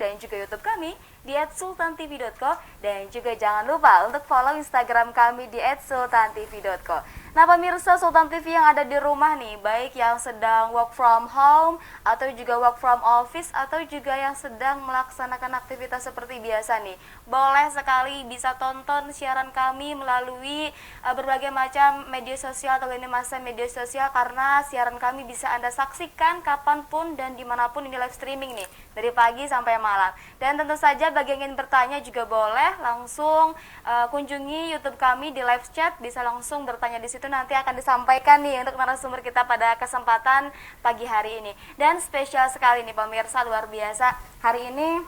dan juga YouTube kami di @sultantv.co, dan juga jangan lupa untuk follow Instagram kami di @sultantv.co. Nah pemirsa Sultan TV yang ada di rumah nih, baik yang sedang work from home atau juga work from office atau juga yang sedang melaksanakan aktivitas seperti biasa nih, boleh sekali bisa tonton siaran kami melalui berbagai macam media sosial atau lini masa media sosial, karena siaran kami bisa Anda saksikan kapanpun dan dimanapun ini live streaming nih, dari pagi sampai malam. Dan tentu saja bagi yang ingin bertanya juga boleh langsung kunjungi YouTube kami di live chat, bisa langsung bertanya di situ, nanti akan disampaikan nih untuk narasumber kita pada kesempatan pagi hari ini. Dan spesial sekali nih pemirsa, luar biasa hari ini.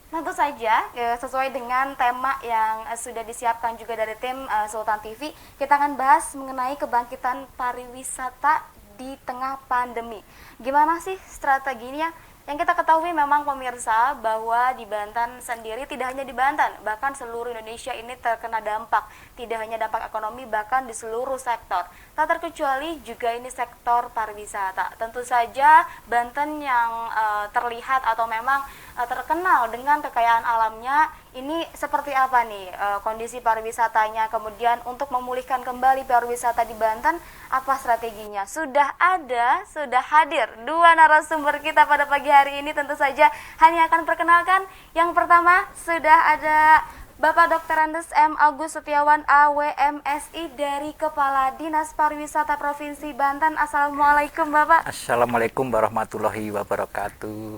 Tentu saja sesuai dengan tema yang sudah disiapkan juga dari tim Sultan TV, kita akan bahas mengenai kebangkitan pariwisata di tengah pandemi. Gimana sih strateginya? Yang kita ketahui memang pemirsa bahwa di Banten sendiri, tidak hanya di Banten, bahkan seluruh Indonesia ini terkena dampak. Tidak hanya dampak ekonomi, bahkan di seluruh sektor. Tak terkecuali juga ini sektor pariwisata. Tentu saja Banten yang terlihat atau memang terkenal dengan kekayaan alamnya, ini seperti apa nih kondisi pariwisatanya, kemudian untuk memulihkan kembali pariwisata di Banten, apa strateginya? Sudah hadir dua narasumber kita pada pagi hari ini. Tentu saja Hani akan perkenalkan. Yang pertama sudah ada Bapak Dr. Andes M. Agus Setiawan AWMSI dari Kepala Dinas Pariwisata Provinsi Banten. Assalamualaikum Bapak. Assalamualaikum warahmatullahi wabarakatuh.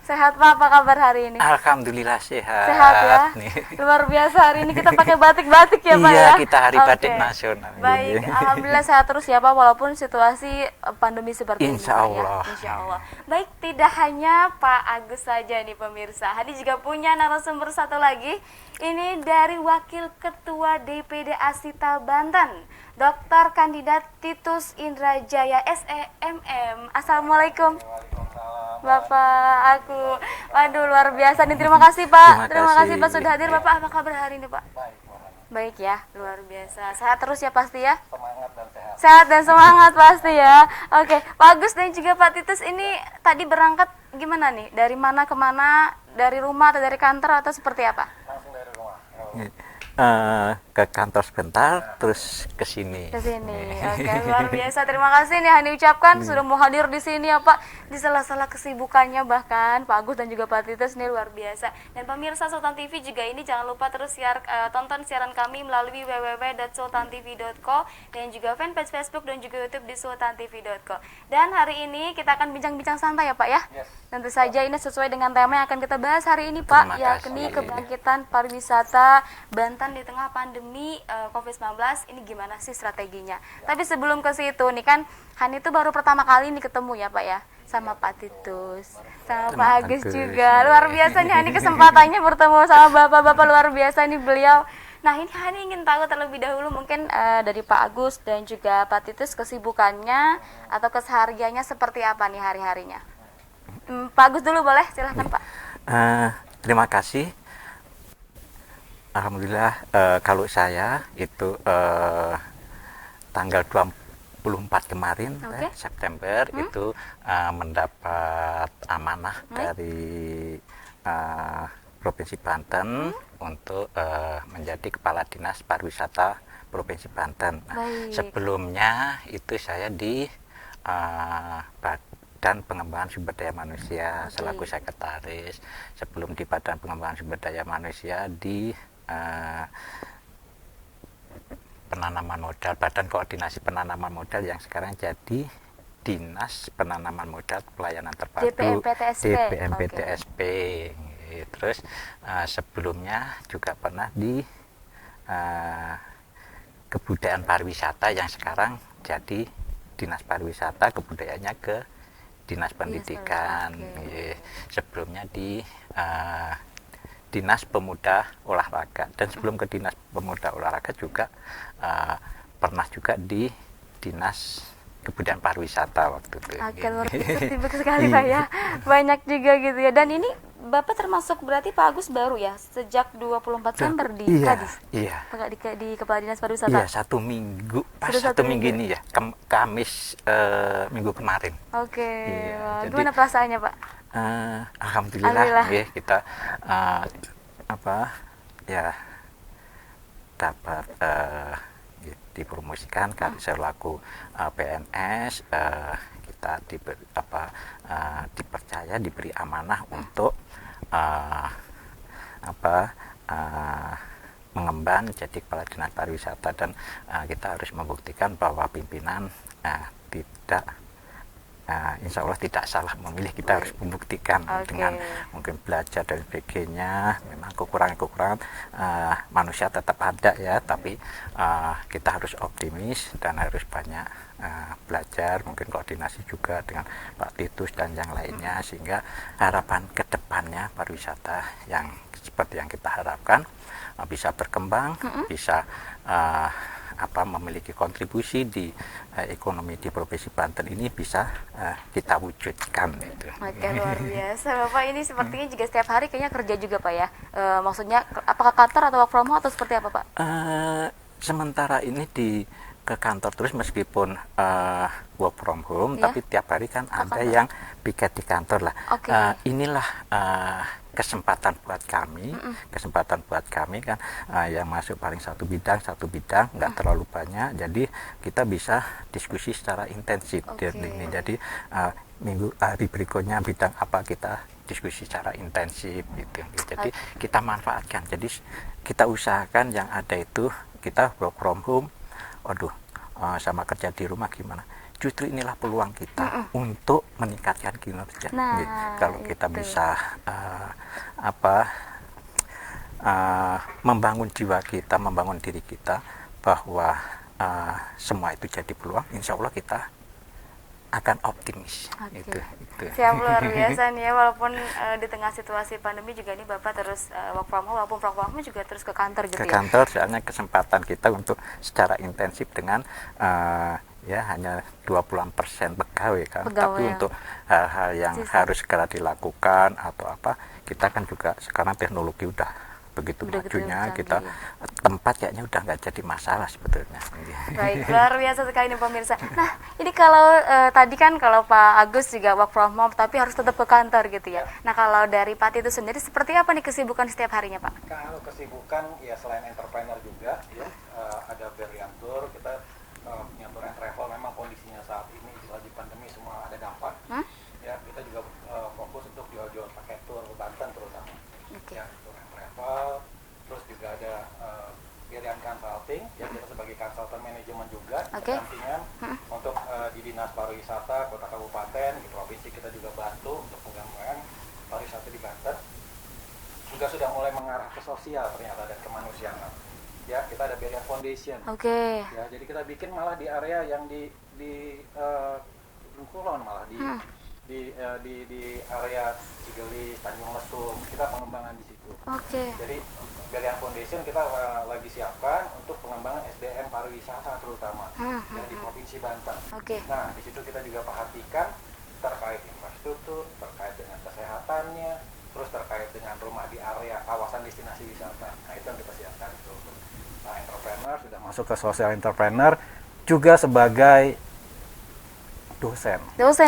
Sehat Pak, apa kabar hari ini? Alhamdulillah sehat. Sehat ya. Nih. Luar biasa, hari ini kita pakai batik-batik ya Pak ya. Iya, kita hari batik nasional. Baik, alhamdulillah sehat terus ya Pak, walaupun situasi pandemi seperti Insya ini. Allah. Ya. Insya Allah. Baik, tidak hanya Pak Agus saja nih pemirsa, Hadi juga punya narasumber satu lagi. Ini dari Wakil Ketua DPD Asita Banten, Dr. Kandidat Titus Indrajaya SEMM. Assalamualaikum. Bapak, waduh luar biasa nih, terima kasih Pak. Terima kasih Pak sudah hadir. Bapak, apa kabar hari ini Pak? Baik ya, luar biasa. Sehat terus ya pasti ya? Semangat dan sehat. Sehat dan semangat pasti ya. Oke, Pak Agus dan juga Pak Titus ini tadi berangkat gimana nih? Dari mana ke mana? Dari rumah atau dari kantor atau seperti apa? Langsung dari rumah. Ke kantor sebentar, terus ke sini. Ke sini. Oke, luar biasa. Terima kasih nih Hani ucapkan sudah mau hadir di sini ya Pak. Di sela-sela kesibukannya bahkan Pak Agus dan juga Pak Titus nih luar biasa. Dan pemirsa Sultan TV juga ini jangan lupa terus tonton siaran kami melalui www.sultantv.co dan juga fanpage Facebook dan juga YouTube di sultantv.co. Dan hari ini kita akan bincang-bincang santai ya Pak ya. Yes. Tentu saja ini sesuai dengan tema yang akan kita bahas hari ini Pak, yakni kebangkitan pariwisata Banten di tengah pandemi COVID-19. Ini gimana sih strateginya? Tapi sebelum ke situ nih kan Hani itu baru pertama kali nih ketemu ya Pak ya, sama Pak Titus, sama Pak Agus juga. Luar biasa nih Hani kesempatannya bertemu sama bapak-bapak luar biasa nih beliau. Nah ini Hani ingin tahu terlebih dahulu mungkin dari Pak Agus dan juga Pak Titus, kesibukannya atau kesehariannya seperti apa nih hari-harinya. Pak Agus dulu boleh, silahkan Pak. Terima kasih. Alhamdulillah kalau saya itu tanggal 24 kemarin September itu mendapat amanah dari Provinsi Banten untuk menjadi Kepala Dinas Pariwisata Provinsi Banten. Sebelumnya itu saya di Badan Pengembangan Sumber Daya Manusia selaku sekretaris. Sebelum di Badan Pengembangan Sumber Daya Manusia di penanaman modal, Badan Koordinasi Penanaman Modal yang sekarang jadi Dinas Penanaman Modal Pelayanan Terpadu DPMPTSP. Terus sebelumnya juga pernah di Kebudayaan Pariwisata yang sekarang jadi Dinas Pariwisata, kebudayaannya ke Dinas Pendidikan. Sebelumnya di Dinas Pemuda Olahraga, dan sebelum ke Dinas Pemuda Olahraga juga pernah juga di Dinas Kebudayaan Pariwisata waktu itu. Luar biasa, sibuk sekali Pak ya. Banyak juga gitu ya. Dan ini Bapak termasuk berarti Pak Agus baru ya, sejak 24 September di Kadis. Iya. Di Kepala Dinas Pariwisata. Iya, 1 minggu. Pas 1 minggu ini ya. Kamis minggu kemarin. Oke. Gimana perasaannya Pak? Alhamdulillah. Nggih, kita apa ya dapat dipromosikan kan selaku PNS, kita dipercaya, diberi amanah untuk mengemban jadi kepala dinas pariwisata, dan kita harus membuktikan bahwa pimpinan tidak insya Allah tidak salah memilih. Kita harus membuktikan dengan mungkin belajar dan sebagainya. Memang kekurangan manusia tetap ada ya, tapi kita harus optimis dan harus banyak belajar, mungkin koordinasi juga dengan Pak Titus dan yang lainnya, sehingga harapan kedepannya pariwisata yang seperti yang kita harapkan bisa berkembang, bisa memiliki kontribusi di ekonomi di Provinsi Banten ini bisa kita wujudkan itu. Oke, luar biasa Bapak, ini sepertinya juga setiap hari kayaknya kerja juga Pak ya. Maksudnya apakah kantor atau work from home atau seperti apa Pak? Sementara ini ke kantor terus meskipun work from home, tapi tiap hari kan ada yang piket di kantor lah. Inilah kesempatan buat kami, kan yang masuk paling satu bidang, nggak terlalu banyak, jadi kita bisa diskusi secara intensif. Jadi hari berikutnya bidang apa kita diskusi secara intensif gitu. Jadi kita manfaatkan, jadi kita usahakan yang ada itu kita work from home. Sama kerja di rumah gimana? Justru inilah peluang kita untuk meningkatkan kinerja. Kalau kita bisa membangun jiwa kita, membangun diri kita bahwa semua itu jadi peluang, insya Allah kita akan optimis. Itu. Siap, luar biasa nih ya, walaupun di tengah situasi pandemi juga ini Bapak terus work from home, walaupun work from home juga terus ke kantor gitu. Ke kantor, soalnya kesempatan kita untuk secara intensif dengan hanya 20% pegawai kan. Tapi untuk hal-hal yang harus segera dilakukan atau apa, kita kan juga sekarang teknologi udah begitu majunya, kita tempat kayaknya udah nggak jadi masalah sebetulnya. Baik, luar biasa sekali nih pemirsa. Nah, ini kalau tadi kan kalau Pak Agus juga work from home tapi harus tetap ke kantor gitu ya. Nah, kalau dari Pak itu sendiri seperti apa nih kesibukan setiap harinya Pak? Kalau kesibukan ya selain entrepreneur juga ya, ada berian tour, kita punya tour and travel. Memang kondisinya saat ini lagi pandemi semua ada dampak. Ya, kita juga fokus untuk jual-jual paket tour Banten terutama. Ya, tour and travel. Terus juga ada Berian Consulting, ya kita sebagai konsultan manajemen juga, pendampingan untuk di Dinas Pariwisata Kota Kabupaten, di provinsi kita juga bantu untuk pengembangan pariwisata di Banten. Juga sudah mulai mengarah ke sosial ternyata dan kemanusiaan. Ya, kita ada Berian Foundation. Ya, jadi kita bikin malah di area yang di Kulon, malah di area Cigelis, Tanjung Lesung, kita pengembangan di situ. Jadi Berian Foundation kita lagi siapkan untuk pengembangan SDM pariwisata terutama di Provinsi Banten. Nah, di situ kita juga perhatikan terkait infrastruktur, terkait dengan kesehatannya, terus terkait dengan rumah di area kawasan destinasi wisata. Nah, itu yang kita siapkan itu. Nah, entrepreneur sudah masuk ke social entrepreneur juga sebagai dosen.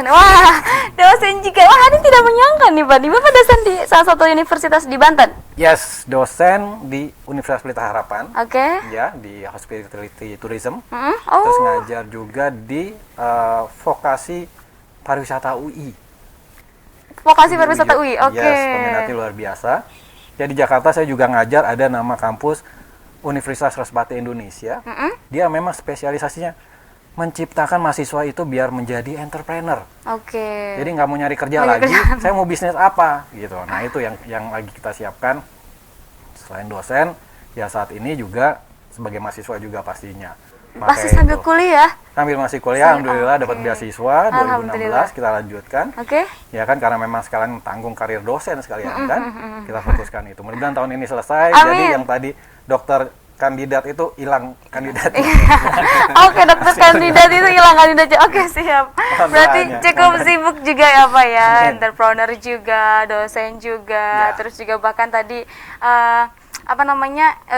Wah, dosen juga. Wah, ini tidak menyangka nih Pak, Bapak dosen di salah satu universitas di Banten. Yes, dosen di Universitas Pelita Harapan. Ya, di Hospitality Tourism. Terus ngajar juga di vokasi pariwisata UI. Vokasi pariwisata UI, Yes, peminatnya luar biasa. Ya, di Jakarta saya juga ngajar, ada nama kampus Universitas Respati Indonesia. Dia memang spesialisasinya menciptakan mahasiswa itu biar menjadi entrepreneur. Jadi nggak mau nyari kerja lagi, saya mau bisnis apa gitu. Nah, itu yang lagi kita siapkan. Selain dosen, ya saat ini juga sebagai mahasiswa juga pastinya. Masih sambil kuliah? Sambil masih kuliah, alhamdulillah dapat beasiswa 2016 kita lanjutkan. Ya kan, karena memang sekarang tanggung karir dosen sekalian kan, kita fokuskan itu. Mudah-mudahan tahun ini selesai. Jadi yang tadi dokter kandidat itu hilang kandidatnya. Dokter kandidat itu hilang kandidatnya. Siap. Berarti cukup sibuk juga ya Pak ya, entrepreneur juga, dosen juga, terus juga bahkan tadi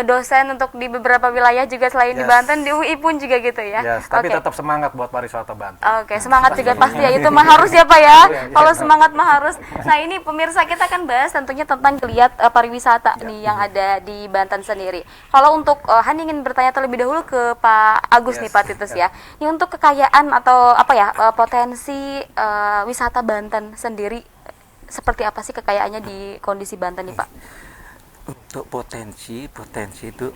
dosen untuk di beberapa wilayah juga selain di Banten, di UI pun juga gitu ya. Tapi tetap semangat buat pariwisata Banten. Oke, semangat juga pasti ya, itu mah harus ya Pak ya. Kalau semangat mah harus. Nah ini pemirsa, kita akan bahas tentunya tentang geliat pariwisata nih yang ada di Banten sendiri. Kalau untuk Hani ingin bertanya terlebih dahulu ke Pak Agus nih Pak Titus ya. Ini untuk kekayaan atau potensi wisata Banten sendiri, seperti apa sih kekayaannya di kondisi Banten nih Pak? Untuk potensi itu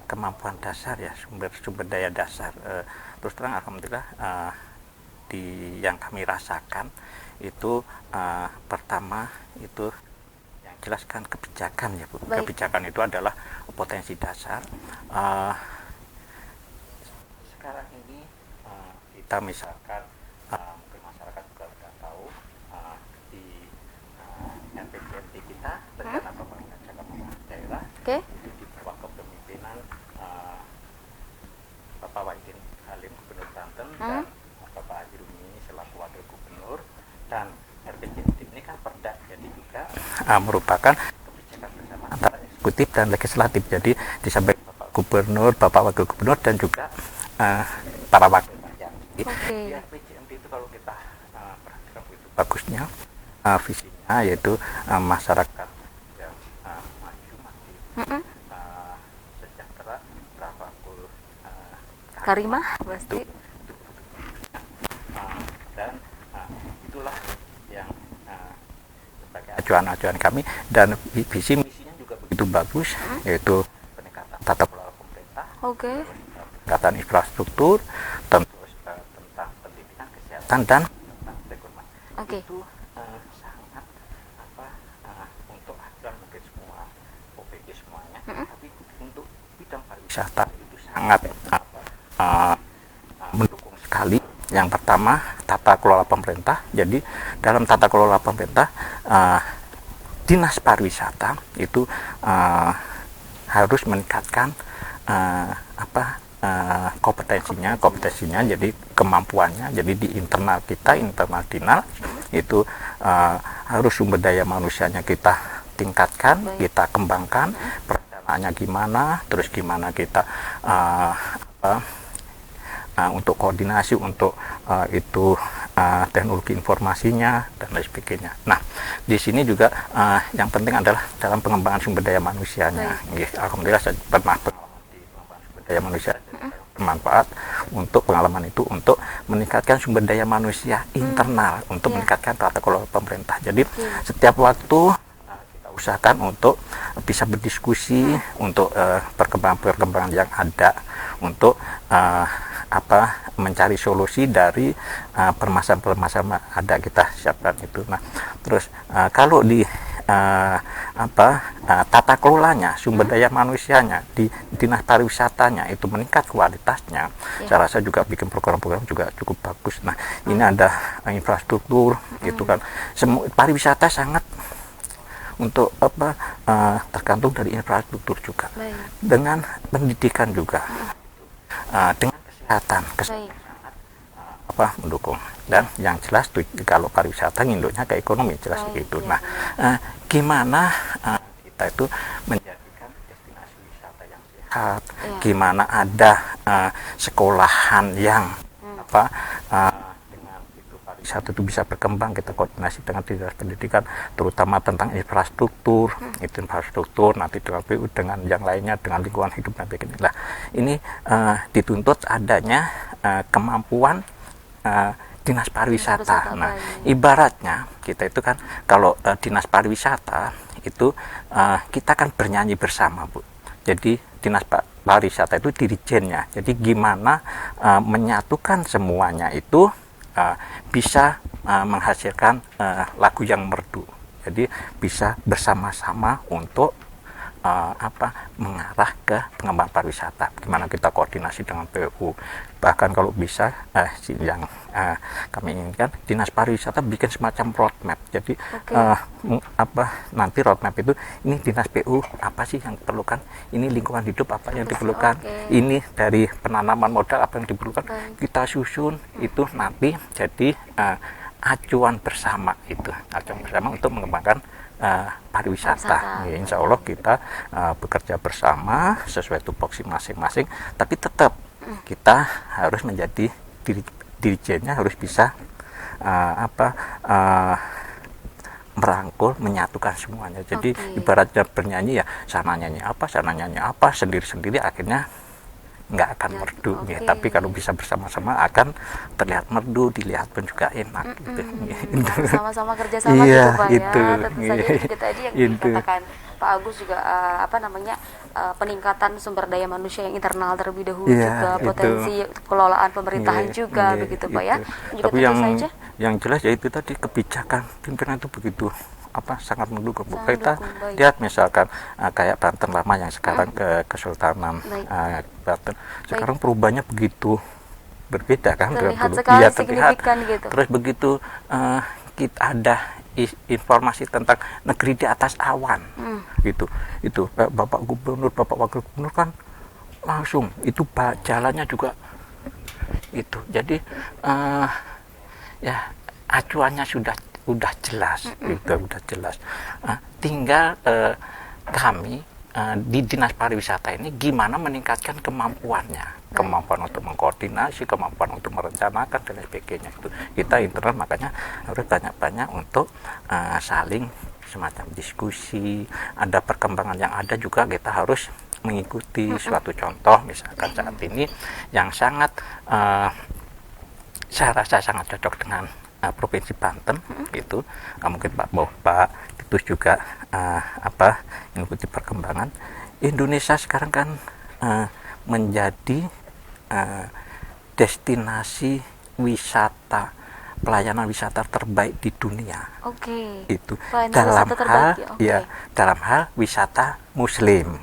kemampuan dasar ya, sumber daya dasar. Terus terang alhamdulillah di yang kami rasakan itu pertama itu yang jelaskan kebijakan ya Bu. Baik. Kebijakan itu adalah potensi dasar. Sekarang ini kita misalkan mungkin masyarakat juga sudah tahu di RPJMD kita, rencana pembangunan jangka menengah daerah, itu di bawah kepemimpinan Bapak Wahidin Halim Gubernur Banten dan Bapak Haji Rumi selaku Wakil Gubernur, dan RPJMD ini kan perda, jadi juga merupakan kebijakan bersama antara eksekutif dan legislatif. Jadi disampaikan Bapak Gubernur, Bapak Wakil Gubernur dan juga para wakil rakyat. Di RPJMD itu kalau kita perhatikan begitu bagusnya visinya, yaitu masyarakat yang maju, makmur, sejahtera, berakhlakul karimah pasti. Dan itulah yang sebagai acuan-acuan kami, dan visi misinya juga begitu bagus, yaitu peningkatan tata kelola pemerintah, peningkatan infrastruktur, tentu tentang pendidikan, kesehatan, dan tentang perekonomian. Itu sangat untuk acuan mungkin semua OPD semuanya, tapi untuk bidang pariwisata itu sangat mendukung sekali. Yang pertama, tata kelola pemerintah. Jadi dalam tata kelola pemerintah, dinas pariwisata itu harus meningkatkan kompetensinya, jadi kemampuannya. Jadi di internal kita, internal dinas itu harus sumber daya manusianya kita tingkatkan, kita kembangkan, perencanaannya gimana, terus gimana kita untuk koordinasi untuk teknologi informasinya dan lain sebagainya. Nah, di sini juga yang penting adalah dalam pengembangan sumber daya manusianya. Alhamdulillah saya pernah pengalaman di pengembangan sumber daya manusia, bermanfaat untuk pengalaman itu untuk meningkatkan sumber daya manusia internal, untuk meningkatkan tata kelola pemerintah. Jadi setiap waktu kita usahakan untuk bisa berdiskusi untuk perkembangan-perkembangan yang ada, untuk mencari solusi dari permasalahan-permasalahan ada, kita siapkan itu. Nah, terus kalau di tata kelolanya, sumber daya manusianya di dinas pariwisatanya itu meningkat kualitasnya, saya rasa juga bikin program-program juga cukup bagus. Nah, ini ada infrastruktur gitu kan. Pariwisata sangat untuk tergantung dari infrastruktur juga, dengan pendidikan juga, dengan kesehatan mendukung. Dan yang jelas tuh, kalau pariwisata nginduknya ke ekonomi, jelas gitu. Nah, gimana kita itu menjadikan destinasi wisata yang sehat, gimana ada sekolahan yang dengan itu pariwisata itu bisa berkembang, kita koordinasi dengan dinas pendidikan, terutama tentang infrastruktur, itu infrastruktur, nanti dengan PU, dengan yang lainnya, dengan lingkungan hidup dan begini. Nah, ini dituntut adanya kemampuan dinas pariwisata. Nah, ibaratnya kita itu kan kalau dinas pariwisata itu kita kan bernyanyi bersama, Bu. Jadi dinas pariwisata itu dirijennya. Jadi gimana menyatukan semuanya itu bisa menghasilkan lagu yang merdu. Jadi bisa bersama-sama untuk mengarah ke pengembangan pariwisata. Gimana kita koordinasi dengan PU. Bahkan kalau bisa yang kami inginkan, dinas pariwisata bikin semacam roadmap. Jadi nanti roadmap itu, ini dinas PU apa sih yang diperlukan, ini lingkungan hidup apa yang diperlukan, ini dari penanaman modal apa yang diperlukan, kita susun itu nanti jadi acuan bersama itu, acuan bersama untuk mengembangkan pariwisata. Ya, insya Allah kita bekerja bersama sesuai tupoksi masing-masing, tapi tetap kita harus menjadi dirijennya harus bisa merangkul, menyatukan semuanya. Jadi ibaratnya bernyanyi ya, sana nyanyi apa, sendiri-sendiri akhirnya nggak akan merdu ya. Tapi kalau bisa bersama-sama akan terlihat merdu, dilihat pun juga enak gitu. Sama-sama kerjasama iya, gitu Pak itu, ya. Tentu saja juga tadi yang dikatakan Pak Agus juga peningkatan sumber daya manusia yang internal terlebih dahulu, juga potensi pengelolaan pemerintahan juga begitu Pak ya. Juga tapi yang jelas ya itu tadi, kebijakan pimpinan itu begitu sangat mendukung. Kita lihat misalkan kayak Banten lama yang sekarang ke Kesultanan Banten, sekarang perubahannya begitu berbeda kan, terlihat sekali signifikan gitu. Terus begitu kita ada informasi tentang negeri di atas awan gitu, itu Bapak Gubernur, Bapak Wakil Gubernur kan langsung itu jalannya juga itu. Jadi ya acuannya udah jelas, udah jelas. Tinggal kami di Dinas Pariwisata ini gimana meningkatkan kemampuannya, kemampuan untuk mengkoordinasi, kemampuan untuk merencanakan dan sebagainya. Itu kita internal makanya harus banyak-banyak untuk saling semacam diskusi. Ada perkembangan yang ada juga kita harus mengikuti. Suatu contoh misalkan saat ini yang sangat saya rasa sangat cocok dengan Provinsi Banten itu, mungkin Pak Titus juga mengikuti perkembangan. Indonesia sekarang kan menjadi destinasi wisata, pelayanan wisata terbaik di dunia. Itu dalam hal dalam hal wisata Muslim.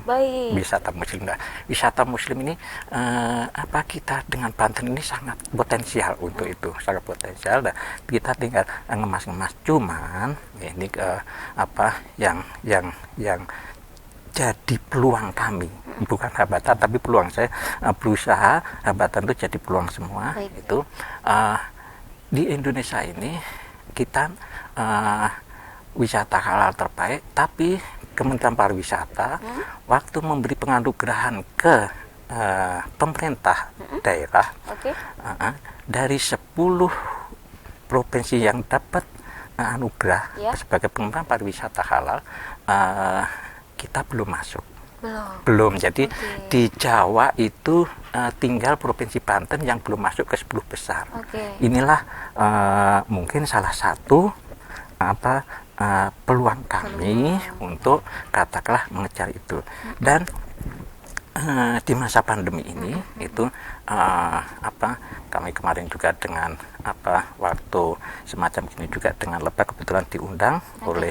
Wisata Muslim. Nah, wisata Muslim ini kita dengan Banten ini sangat potensial untuk itu, sangat potensial. Nah, kita tinggal ngemas-ngemas. Cuman ini yang jadi peluang kami, bukan hambatan tapi peluang. Saya berusaha hambatan itu jadi peluang semua. Itu di Indonesia ini kita wisata halal terbaik, tapi Kementerian Pariwisata waktu memberi penganugerahan ke pemerintah daerah, dari 10 provinsi yang dapat anugerah sebagai pengembangan pariwisata halal, kita belum masuk. Belum. Jadi di Jawa itu tinggal Provinsi Banten yang belum masuk ke 10 besar. Inilah mungkin salah satu peluang kami untuk katakanlah mengejar itu. Dan di masa pandemi ini itu kami kemarin juga dengan waktu semacam ini juga dengan Lebak kebetulan diundang oleh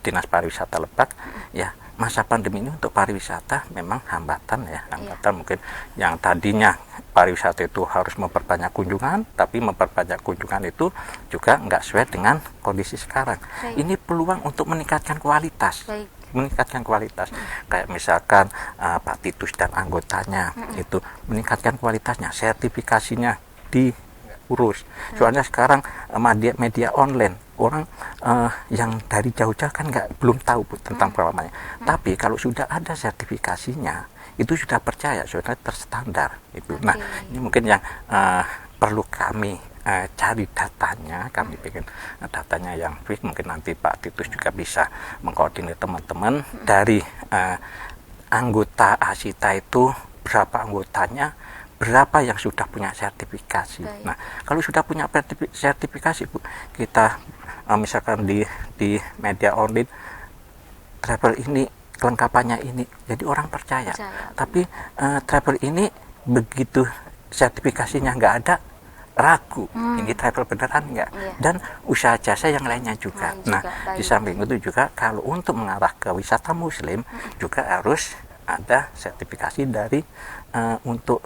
Dinas Pariwisata Lebak. Ya, masa pandemi ini untuk pariwisata memang hambatan ya, mungkin yang tadinya pariwisata itu harus memperbanyak kunjungan, tapi memperbanyak kunjungan itu juga nggak sesuai dengan kondisi sekarang. Ini peluang untuk meningkatkan kualitas. Kayak misalkan Pak Titus dan anggotanya itu meningkatkan kualitasnya, sertifikasinya diurus. Soalnya sekarang media online orang yang dari jauh-jauh kan belum tahu tentang pengalamannya. Tapi kalau sudah ada sertifikasinya itu sudah percaya, sudah terstandar itu. Nah, ini mungkin yang perlu kami cari datanya, kami bikin datanya yang fix. Mungkin nanti Pak Titus juga bisa mengkoordinir teman-teman dari anggota ASITA itu berapa anggotanya, berapa yang sudah punya sertifikasi. Nah, kalau sudah punya sertifikasi Bu, kita misalkan di media online travel ini kelengkapannya ini, jadi orang percaya. Tapi travel ini begitu sertifikasinya nggak ada, ragu ini travel beneran nggak. Dan usaha jasa yang lainnya juga. Nah, di samping itu juga kalau untuk mengarah ke wisata Muslim juga harus ada sertifikasi dari untuk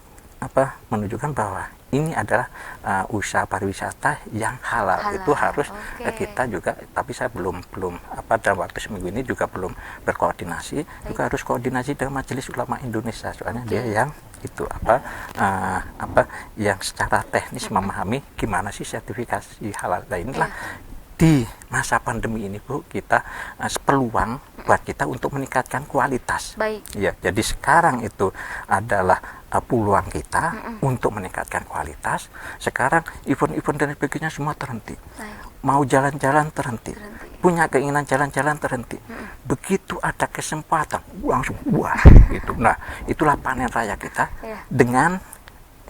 menunjukkan bahwa ini adalah usaha pariwisata yang halal. Itu harus kita juga, tapi saya belum dalam waktu seminggu ini juga belum berkoordinasi. Juga harus koordinasi dengan Majelis Ulama Indonesia, soalnya dia yang itu yang secara teknis memahami gimana sih sertifikasi halal. Nah, inilah di masa pandemi ini Bu, kita peluang buat kita untuk meningkatkan kualitas. Baik. Ya, jadi sekarang itu adalah peluang kita untuk meningkatkan kualitas. Sekarang event-event dan sebagainya semua terhenti. Baik. Mau jalan-jalan terhenti. Punya keinginan jalan-jalan terhenti. Begitu ada kesempatan langsung wah gitu. Nah, itulah panen raya kita dengan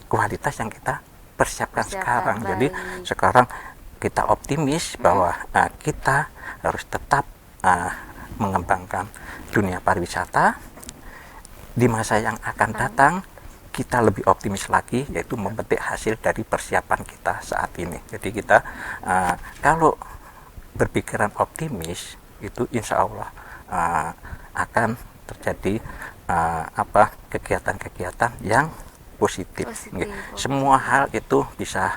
kualitas yang kita persiapkan sekarang. Baik. Jadi sekarang kita optimis bahwa kita harus tetap mengembangkan dunia pariwisata. Di masa yang akan datang kita lebih optimis lagi, yaitu memetik hasil dari persiapan kita saat ini. Jadi kita kalau berpikiran optimis itu insya Allah akan terjadi kegiatan-kegiatan yang positif. Semua hal itu bisa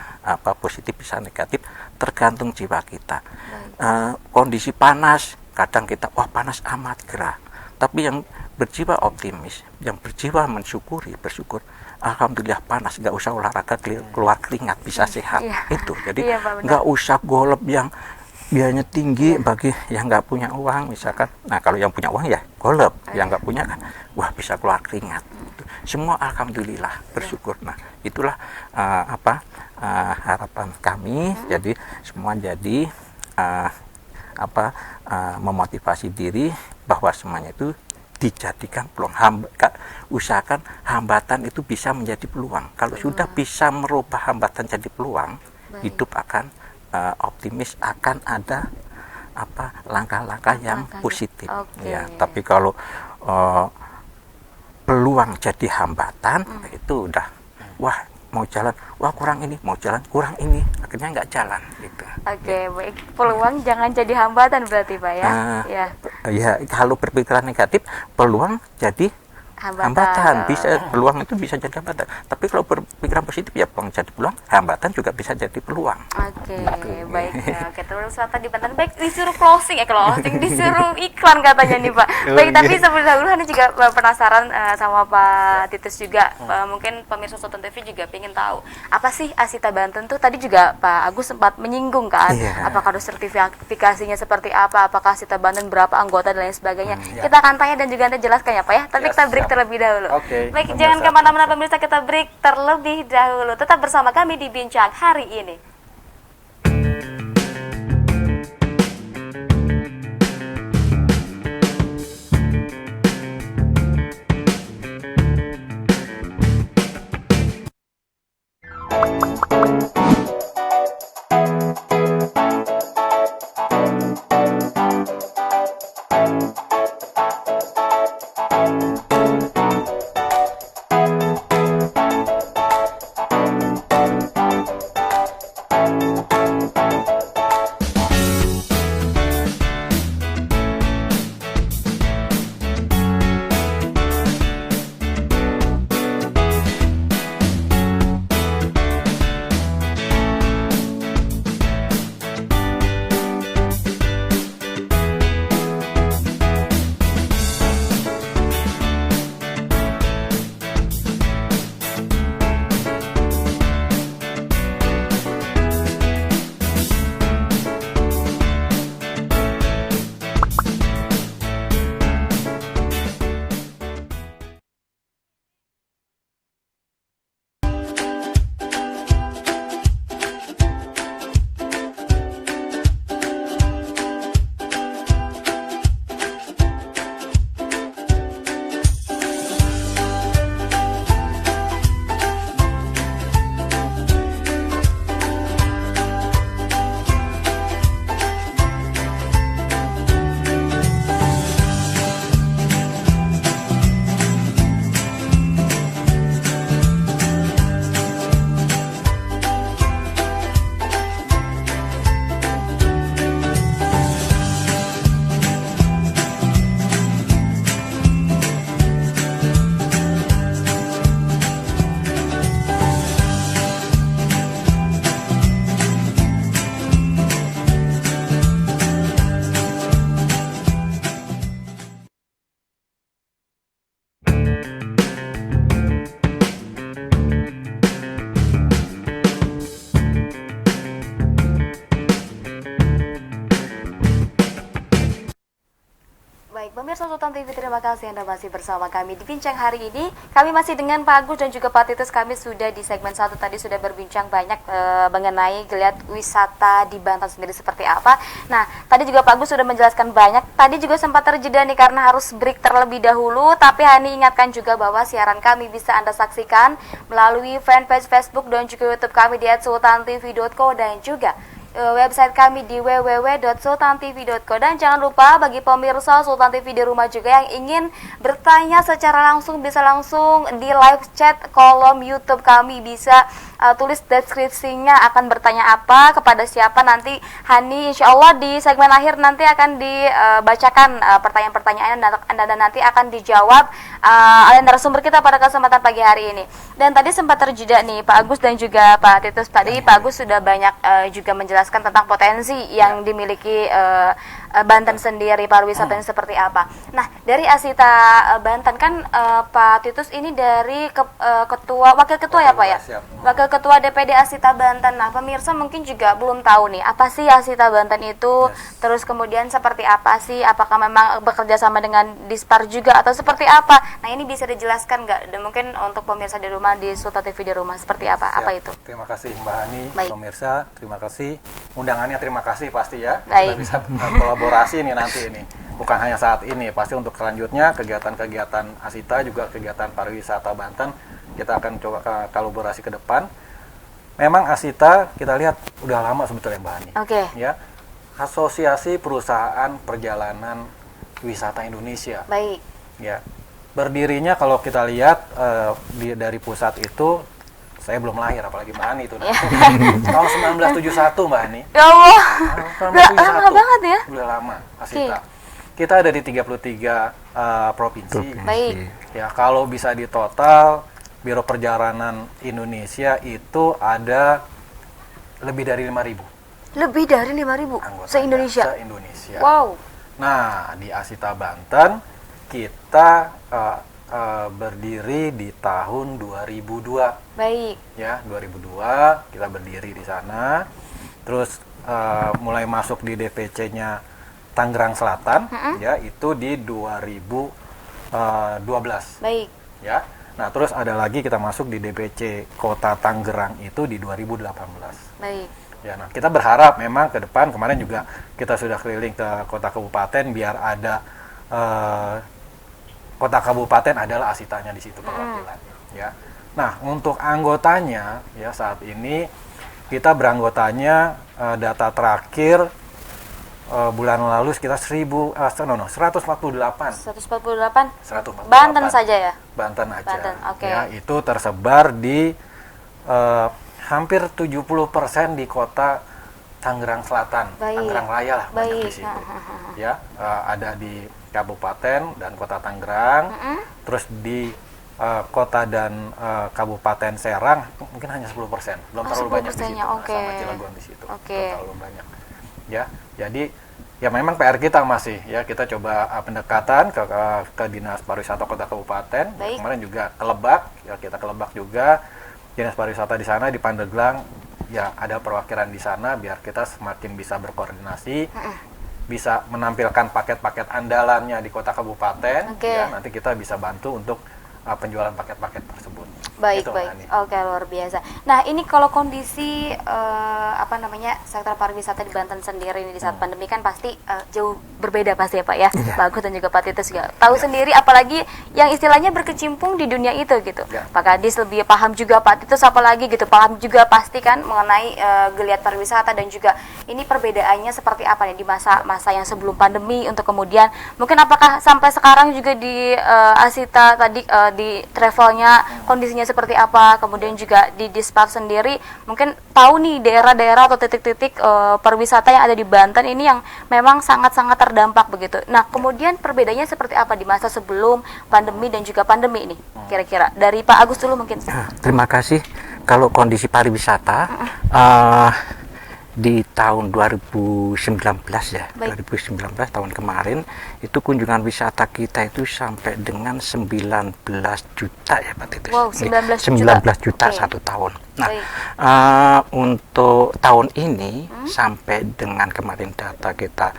positif bisa negatif, tergantung jiwa kita. Kondisi panas kadang kita panas amat gerah, tapi yang berjiwa optimis, yang berjiwa bersyukur, alhamdulillah panas, nggak usah olahraga keluar keringat bisa sehat. Itu jadi nggak usah golep yang biayanya tinggi bagi yang nggak punya uang misalkan. Nah kalau yang punya uang ya golep, yang nggak punya kan bisa keluar keringat. Semua alhamdulillah bersyukur. Nah itulah harapan kami. Jadi semua jadi memotivasi diri bahwa semuanya itu dijadikan peluang. Usahakan hambatan itu bisa menjadi peluang. Kalau sudah bisa merubah hambatan jadi peluang, hidup akan optimis, akan ada langkah-langkah yang positif. Ya, tapi kalau peluang jadi hambatan, itu udah mau jalan, kurang ini, mau jalan kurang ini, akhirnya nggak jalan gitu. Baik. Peluang jangan jadi hambatan berarti Pak ya? Ya, kalau berpikiran negatif, peluang jadi hambatan. Peluang itu bisa jadi hambatan. Tapi kalau berpikiran positif ya peluang jadi peluang, hambatan juga bisa jadi peluang. Baik. Terus di Banten baik disuruh closing, disuruh iklan katanya nih Pak. Baik, tapi sebelum dahulu Hani juga penasaran sama Pak Titus juga. Mungkin pemirsa Sultan TV juga pengen tahu apa sih Asita Banten tuh. Tadi juga Pak Agus sempat menyinggung kan, apakah ada sertifikasinya seperti apa, apakah Asita Banten berapa anggota dan lain sebagainya. Kita akan tanya dan juga nanti jelaskan ya Pak ya. Tapi kita break terlebih dahulu. Baik, jangan kemana-mana pemirsa, kita break terlebih dahulu. Tetap bersama kami di Bincang hari ini. Pemirsa Sultan TV, terima kasih Anda masih bersama kami di Bincang hari ini. Kami masih dengan Pak Agus dan juga Pak Titus. Kami sudah di segmen 1 tadi sudah berbincang banyak mengenai geliat wisata di Banten sendiri seperti apa. Nah, tadi juga Pak Agus sudah menjelaskan banyak. Tadi juga sempat terjeda nih karena harus break terlebih dahulu. Tapi Hani ingatkan juga bahwa siaran kami bisa Anda saksikan melalui fanpage Facebook dan juga YouTube kami di @sultantv.co dan juga website kami di www.sultantv.co. Dan jangan lupa bagi pemirsa Sultan TV di rumah juga yang ingin bertanya secara langsung bisa langsung di live chat kolom YouTube kami, bisa tulis deskripsinya akan bertanya apa kepada siapa, nanti Hani insya Allah di segmen akhir nanti akan dibacakan pertanyaan-pertanyaan dan nanti akan dijawab oleh narasumber kita pada kesempatan pagi hari ini. Dan tadi sempat terjeda nih Pak Agus dan juga Pak Titus, tadi Pak Agus sudah banyak juga menjelaskan tentang potensi yang dimiliki Banten sendiri, pariwisatanya seperti apa. Nah, dari Asita Banten kan Pak Titus ini dari wakil ketua ya Pak ya? Wakil ketua DPD Asita Banten. Nah, pemirsa mungkin juga belum tahu nih, apa sih Asita Banten itu? Terus kemudian seperti apa sih? Apakah memang bekerja sama dengan Dispar juga atau seperti apa? Nah, ini bisa dijelaskan nggak? Dan mungkin untuk pemirsa di rumah, di Sultan TV di rumah, seperti apa? Apa itu? Terima kasih Mbak Hani. Baik. Pemirsa, terima kasih. Undangannya terima kasih pasti ya. Baik. Kita bisa kolaborasi nih nanti ini. Bukan hanya saat ini, pasti untuk selanjutnya kegiatan-kegiatan Asita juga kegiatan pariwisata Banten kita akan coba kolaborasi ke depan. Memang Asita kita lihat udah lama sebetulnya Mbak Hani. Oke. Ya. Asosiasi Perusahaan Perjalanan Wisata Indonesia. Baik. Ya. Berdirinya kalau kita lihat dari pusat itu, saya belum lahir apalagi Mbak Hani itu. Tahun 1971 Mbak Hani. Ya Allah. Udah lama banget ya. Udah lama Asita. Kita ada di 33 provinsi. Baik. Ya, kalau bisa ditotal Biro Perjalanan Indonesia itu ada lebih dari 5.000. Lebih dari 5.000 se-Indonesia. Se-Indonesia. Wow. Nah, di Asita Banten kita berdiri di tahun 2002. Baik. Ya, 2002 kita berdiri di sana. Terus mulai masuk di DPC-nya Tangerang Selatan, ya itu di 2012. Baik. Ya. Nah, terus ada lagi kita masuk di DPC Kota Tangerang itu di 2018. Baik. Ya, nah kita berharap memang ke depan, kemarin juga kita sudah keliling ke kota kabupaten biar ada kota kabupaten adalah Asitanya di situ perwakilan. Ya. Nah, untuk anggotanya ya saat ini kita beranggotanya data terakhir bulan lalu sekitar 148. 148. Banten saja ya? Banten aja. Banten, oke. Ya, itu tersebar di hampir 70% di kota Tangerang Selatan, Baik. Tangerang Raya lah banyak di Baik. situ. Ya, ada di kabupaten dan kota Tangerang, terus di kota dan kabupaten Serang mungkin hanya 10%, belum terlalu banyak di situ. Sama Cilegon di situ, belum terlalu banyak. Ya, jadi ya memang PR kita masih ya kita coba pendekatan ke Dinas Pariwisata Kota Kabupaten. Kemarin juga ke Lebak, ya kita ke Lebak juga. Dinas Pariwisata di sana di Pandeglang ya ada perwakilan di sana biar kita semakin bisa berkoordinasi, bisa menampilkan paket-paket andalannya di kota kabupaten. Ya, nanti kita bisa bantu untuk penjualan paket-paket tersebut. Baik, gitu, baik. Oke, luar biasa. Nah, ini kalau kondisi sektor pariwisata di Banten sendiri ini di saat pandemi kan pasti jauh berbeda pasti ya Pak ya. Pak Agus dan juga Pak Titus juga tahu sendiri, apalagi yang istilahnya berkecimpung di dunia itu gitu. Pak Kadis lebih paham juga, Pak Titus apalagi gitu paham juga pasti kan mengenai geliat pariwisata dan juga ini perbedaannya seperti apa nih di masa-masa yang sebelum pandemi untuk kemudian mungkin apakah sampai sekarang juga di Asita tadi di travelnya kondisinya seperti apa, kemudian juga di Dispar sendiri mungkin tahu nih daerah-daerah atau titik-titik pariwisata yang ada di Banten ini yang memang sangat-sangat terdampak begitu. Nah, kemudian perbedaannya seperti apa di masa sebelum pandemi dan juga pandemi ini kira-kira dari Pak Agus dulu mungkin. Terima kasih. Kalau kondisi pariwisata di tahun 2019 ya. Baik. 2019 tahun kemarin itu kunjungan wisata kita itu sampai dengan 19 juta ya Pak Titis. Wow, 19 juta Oke. satu tahun. Nah, Baik. untuk tahun ini sampai dengan kemarin data kita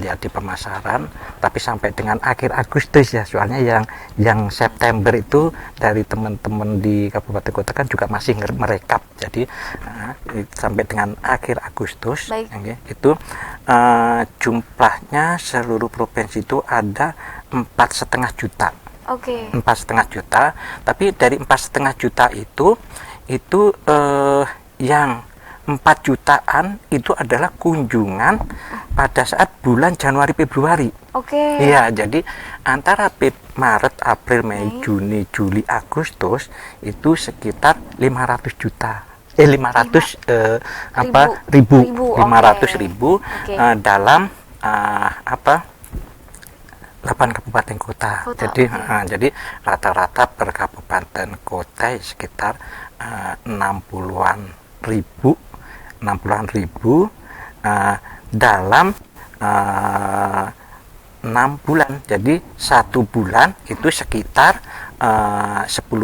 lihat di pemasaran, tapi sampai dengan akhir Agustus ya, soalnya yang September itu dari teman-teman di Kabupaten Kota kan juga masih merekap. Jadi sampai dengan akhir Agustus Baik. itu jumlahnya seluruh provinsi itu ada 4,5 juta. Oke. 4,5 juta, tapi dari 4,5 juta itu yang 4 jutaan itu adalah kunjungan pada saat bulan Januari Februari. Oke. Iya, jadi antara Maret, April, Mei, Juni, Juli, Agustus itu sekitar 500 juta. 500 ribu. Ribu, 500 oke. ribu Oke. dalam 8 kabupaten kota. Jadi oke. jadi rata-rata per kabupaten kota sekitar 60-an ribu dalam 6 bulan. Jadi 1 bulan itu sekitar 10.000.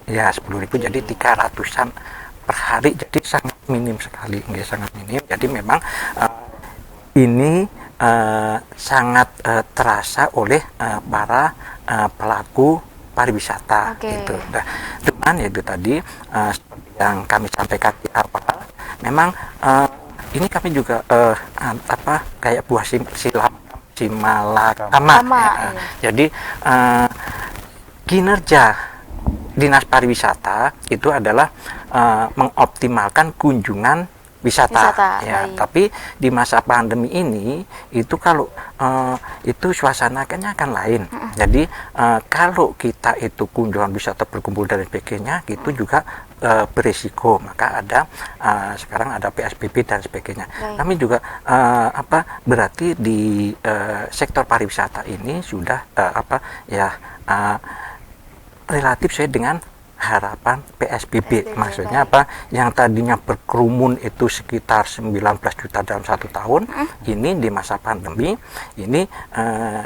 Ya, 10.000. Jadi 300-an per hari. Jadi sangat minim sekali, sangat minim. Jadi memang ini sangat terasa oleh para pelaku pariwisata. Oke. Gitu. Nah, cuman itu tadi seperti yang kami sampaikan di awal, memang ini kami juga kayak buah simalakama. Iya. Jadi kinerja Dinas Pariwisata itu adalah mengoptimalkan kunjungan wisata, ya. Baik. Tapi di masa pandemi ini itu kalau itu suasananya akan lain. Jadi kalau kita itu kunjungan wisata berkumpul dan sebagainya, itu juga berisiko. Maka ada sekarang ada PSBB dan sebagainya. Baik. Kami juga berarti di sektor pariwisata ini sudah relatif sesuai dengan harapan PSBB. Maksudnya apa? Yang tadinya berkerumun itu sekitar 19 juta dalam 1 tahun, ini di masa pandemi ini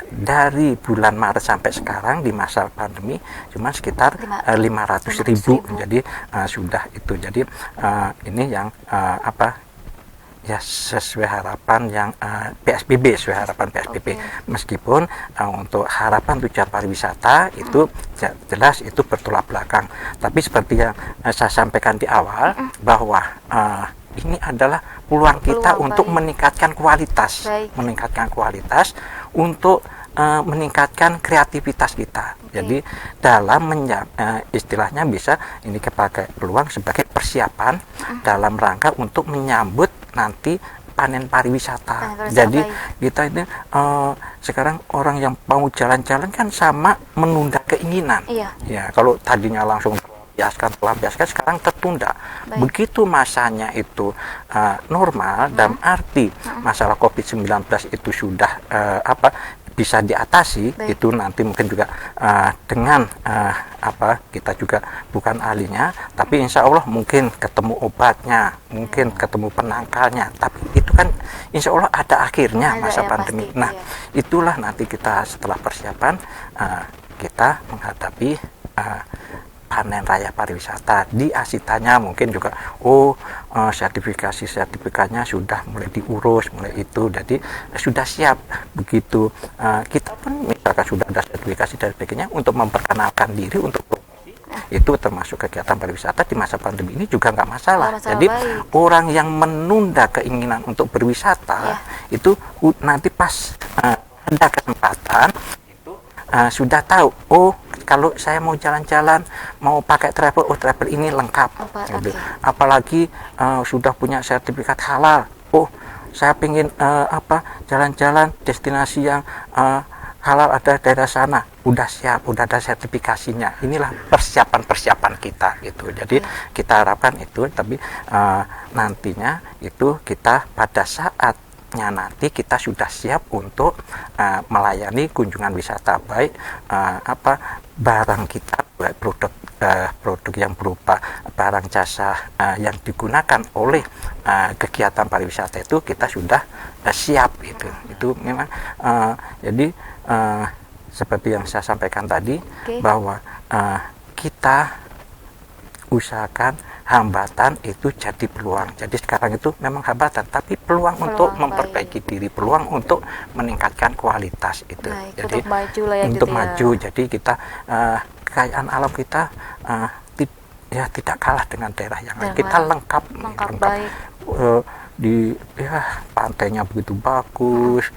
dari bulan Maret sampai sekarang di masa pandemi cuma sekitar 500.000. Jadi sudah itu. Jadi ini yang ya sesuai harapan yang PSBB, sesuai harapan PSBB. Meskipun untuk harapan tujuan pariwisata itu jelas itu bertolak belakang. Tapi seperti yang saya sampaikan di awal bahwa ini adalah peluang kita untuk meningkatkan kualitas, untuk meningkatkan kreativitas kita. Jadi dalam istilahnya bisa ini kepakai peluang sebagai persiapan dalam rangka untuk menyambut nanti panen pariwisata. Jadi kita ini sekarang orang yang mau jalan-jalan kan sama menunda keinginan. Ya, kalau tadinya langsung terlampiaskan sekarang tertunda. Begitu masanya itu normal, dalam arti masalah COVID-19 itu sudah bisa diatasi. Itu nanti mungkin juga dengan kita juga bukan ahlinya, tapi insya Allah mungkin ketemu obatnya, mungkin ketemu penangkalnya, tapi itu kan insya Allah ada akhirnya masa pandemi. Itulah nanti kita setelah persiapan kita menghadapi panen raya pariwisata. Di Asitanya mungkin juga sertifikatnya sudah mulai diurus, mulai itu, jadi sudah siap. Begitu kita pun misalkan sudah ada sertifikasi dan sebagainya untuk memperkenalkan diri untuk itu termasuk kegiatan pariwisata di masa pandemi ini juga nggak masalah. Jadi orang yang menunda keinginan untuk berwisata itu nanti pas ada kesempatan itu sudah tahu, kalau saya mau jalan-jalan, mau pakai travel ini lengkap. Gitu. Apalagi sudah punya sertifikat halal. Saya pengen jalan-jalan destinasi yang halal ada daerah sana. Udah siap, udah ada sertifikasinya. Inilah persiapan kita gitu. Jadi kita harapkan itu, tapi nantinya itu kita pada saat saatnya nanti kita sudah siap untuk melayani kunjungan wisata, baik barang kita, baik produk yang berupa barang jasa yang digunakan oleh kegiatan pariwisata itu kita sudah siap itu. Itu memang jadi seperti yang saya sampaikan tadi, bahwa kita usahakan hambatan itu jadi peluang. Jadi sekarang itu memang hambatan, tapi peluang untuk memperbaiki diri, peluang untuk meningkatkan kualitas itu. Jadi untuk maju lah ya, untuk gitu maju. Jadi kita kekayaan alam kita tidak kalah dengan daerah yang lain. Kita lengkap baik. Di pantainya begitu bagus,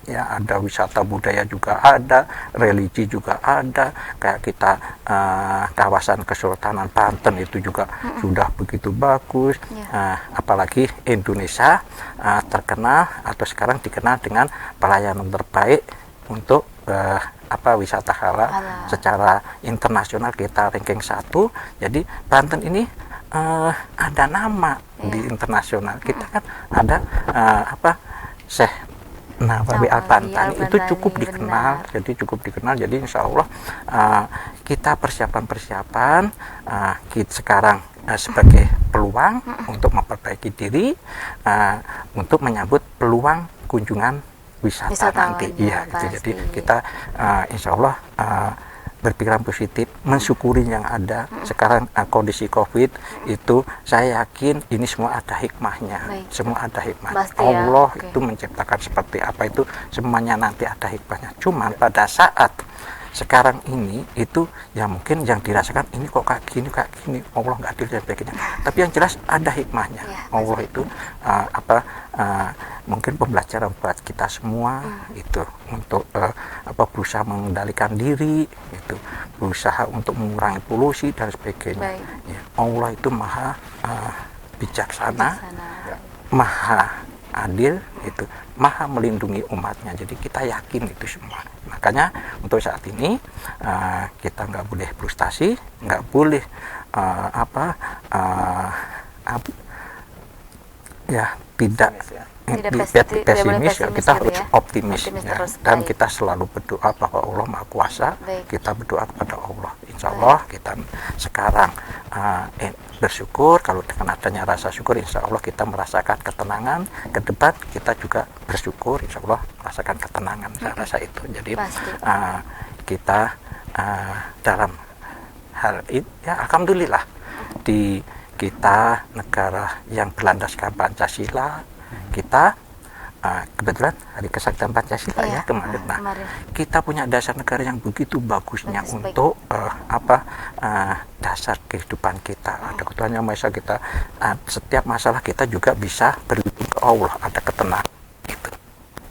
ada wisata budaya juga ada, religi juga ada, kayak kita kawasan Kesultanan Banten itu juga sudah begitu bagus. Apalagi Indonesia terkenal atau sekarang dikenal dengan pelayanan terbaik untuk wisata halal secara internasional, kita ranking 1. Jadi Banten ini ada nama di internasional. Kita kan ada Syekh Nawawi Al-Bantani itu cukup dikenal, jadi insya Allah kita persiapan sekarang sebagai peluang untuk memperbaiki diri, untuk menyambut peluang kunjungan wisata nanti. Iya, jadi kita insya Allah berpikiran positif, mensyukuri yang ada. Sekarang kondisi COVID itu saya yakin ini semua ada hikmahnya. Semua ada hikmah. Allah itu menciptakan seperti apa itu semuanya nanti ada hikmahnya. Cuman pada saat sekarang ini itu ya mungkin yang dirasakan ini kok kayak gini Allah nggak adil dan sebagainya. Tapi yang jelas ada hikmahnya. Allah itu mungkin pembelajaran buat kita semua itu untuk berusaha mengendalikan diri, itu berusaha untuk mengurangi polusi dan sebagainya. Ya, Allah itu maha bijaksana, maha adil, itu maha melindungi umatnya. Jadi kita yakin itu semua. Makanya untuk saat ini kita nggak boleh frustasi, nggak boleh tidak pesimis, kita harus optimis ya. Dan kita selalu berdoa bahwa Allah Maha Kuasa. Kita berdoa kepada Allah, insya Allah kita sekarang bersyukur. Kalau dengan adanya rasa syukur, insya Allah kita merasakan ketenangan. Ke depan kita juga bersyukur, insya Allah merasakan ketenangan. Saya rasa itu. Jadi kita dalam hal ini ya alhamdulillah, di kita negara yang berlandaskan Pancasila, kita kebetulan hari kesaktian Pancasila kemarin. Kita punya dasar negara yang begitu bagusnya untuk dasar kehidupan kita. Ada Tuhan Yang Maha Esa, kita setiap masalah kita juga bisa berlindung ke Allah, ada ketenangan gitu.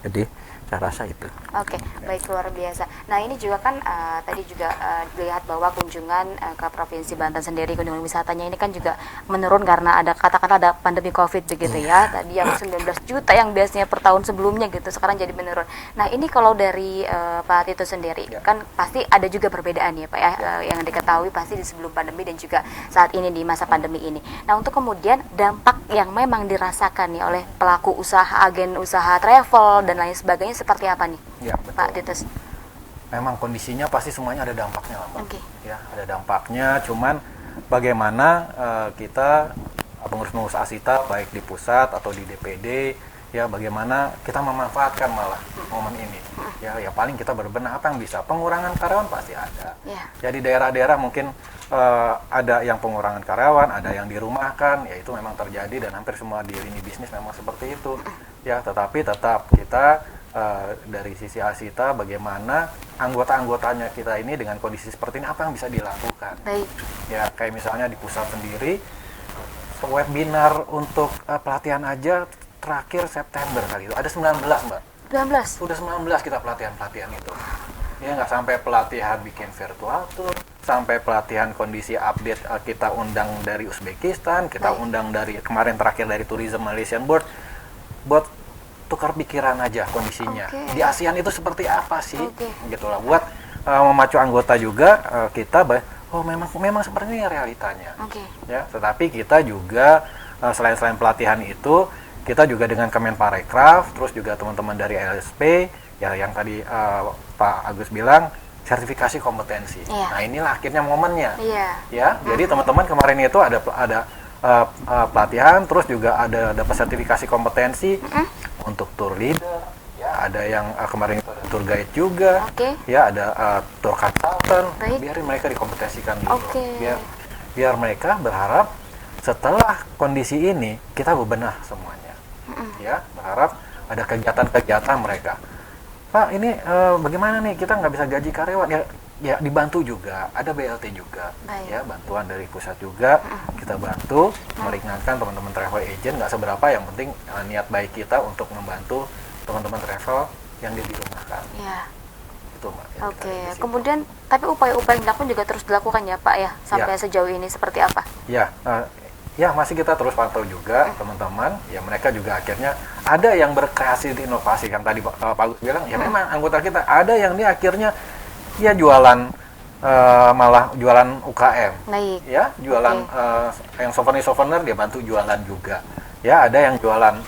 Jadi saya rasa itu. Oke, baik, luar biasa. Nah ini juga kan tadi juga dilihat bahwa kunjungan ke Provinsi Banten sendiri, kunjungan wisatanya ini kan juga menurun karena katakanlah ada pandemi COVID begitu ya. Tadi yang 19 juta yang biasanya per tahun sebelumnya gitu, sekarang jadi menurun. Nah ini kalau dari Pak Tito sendiri kan pasti ada juga perbedaan ya Pak ya, yang diketahui pasti di sebelum pandemi dan juga saat ini di masa pandemi ini. Nah untuk kemudian dampak yang memang dirasakan nih oleh pelaku usaha, agen usaha travel dan lain sebagainya seperti apa nih, Pak Titus? Memang kondisinya pasti semuanya ada dampaknya lah, Mbak. Ya, ada dampaknya. Cuman bagaimana kita pengurus-pengurus Asita baik di pusat atau di DPD, ya bagaimana kita memanfaatkan malah momen ini. Ya paling kita berbenah apa yang bisa. Pengurangan karyawan pasti ada. Jadi daerah-daerah mungkin ada yang pengurangan karyawan, ada yang dirumahkan, ya itu memang terjadi dan hampir semua di lini bisnis memang seperti itu. Ya, tetapi tetap kita dari sisi Asita bagaimana anggota-anggotanya kita ini dengan kondisi seperti ini apa yang bisa dilakukan. Ya kayak misalnya di pusat sendiri webinar untuk pelatihan aja terakhir September kali itu ada 19 Mbak. 19? Sudah 19 kita pelatihan itu. Ya nggak sampai pelatihan bikin virtual tour, sampai pelatihan kondisi update kita undang dari Uzbekistan, kita undang dari kemarin terakhir dari Tourism Malaysian Board buat tukar pikiran aja kondisinya. Di ASEAN itu seperti apa sih? Gitulah buat memacu anggota juga kita memang seperti ini realitanya. Ya, tetapi kita juga selain pelatihan itu kita juga dengan Kemenparekraf, terus juga teman-teman dari LSP, ya yang tadi Pak Agus bilang, sertifikasi kompetensi. Nah inilah akhirnya momennya, ya. Jadi teman-teman kemarin itu ada pelatihan, terus juga ada dapat sertifikasi kompetensi untuk tour leader, ya ada yang kemarin itu ada tour guide juga, ya ada tour consultant. Biarin mereka dikompetensikan dulu, biar mereka berharap setelah kondisi ini kita bebenah semuanya, ya berharap ada kegiatan-kegiatan mereka. Pak, ini bagaimana nih, kita nggak bisa gaji karyawan, ya dibantu juga, ada BLT juga, ya bantuan dari pusat juga, kita bantu meringankan teman-teman travel agent, nggak seberapa, yang penting niat baik kita untuk membantu teman-teman travel yang dirumahkan. Itu Mbak. Oke, kemudian tapi upaya-upaya yang dilakukan juga terus dilakukan ya Pak ya, sampai sejauh ini seperti apa? Ya masih kita terus pantau juga teman-teman, ya mereka juga akhirnya ada yang berkreasi di inovasi, kan tadi Pak Agus bilang, ya memang anggota kita ada yang dia akhirnya ya jualan malah jualan UKM, ya jualan yang souvenir dia bantu jualan juga, ya ada yang jualan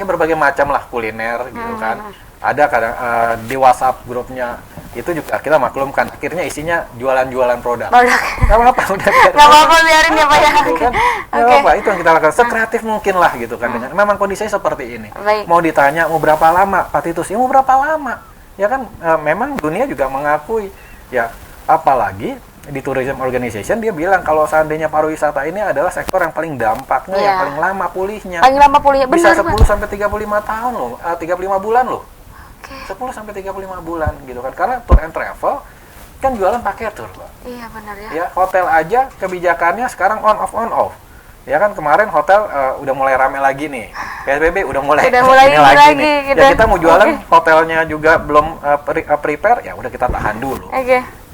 ya berbagai macam lah kuliner gitu kan, ada kadang di WhatsApp grupnya itu juga kita maklumkan akhirnya isinya jualan-jualan produk. Gak apa-apa, biarin ya Pak ya. Gak apa-apa, itu yang kita lakukan sekreatif mungkin lah gitu kan, dengan memang kondisinya seperti ini. Mau ditanya mau berapa lama Pak Titus, ya mau berapa lama, ya kan memang dunia juga mengakui, ya apalagi di Tourism Organization dia bilang kalau seandainya pariwisata ini adalah sektor yang paling dampaknya, yang paling lama pulihnya. Bisa 10 sampai 35 tahun loh, 35 bulan loh. 10 sampai 35 bulan gitu kan. Karena tour and travel kan jualan pakai tour, Pak. Iya, benar ya. Ya, hotel aja kebijakannya sekarang on off. Ya kan kemarin hotel udah mulai rame lagi nih. PSBB udah mulai ini lagi nih. Gitu. Ya kita mau jualan hotelnya juga belum prepare, ya udah kita tahan dulu.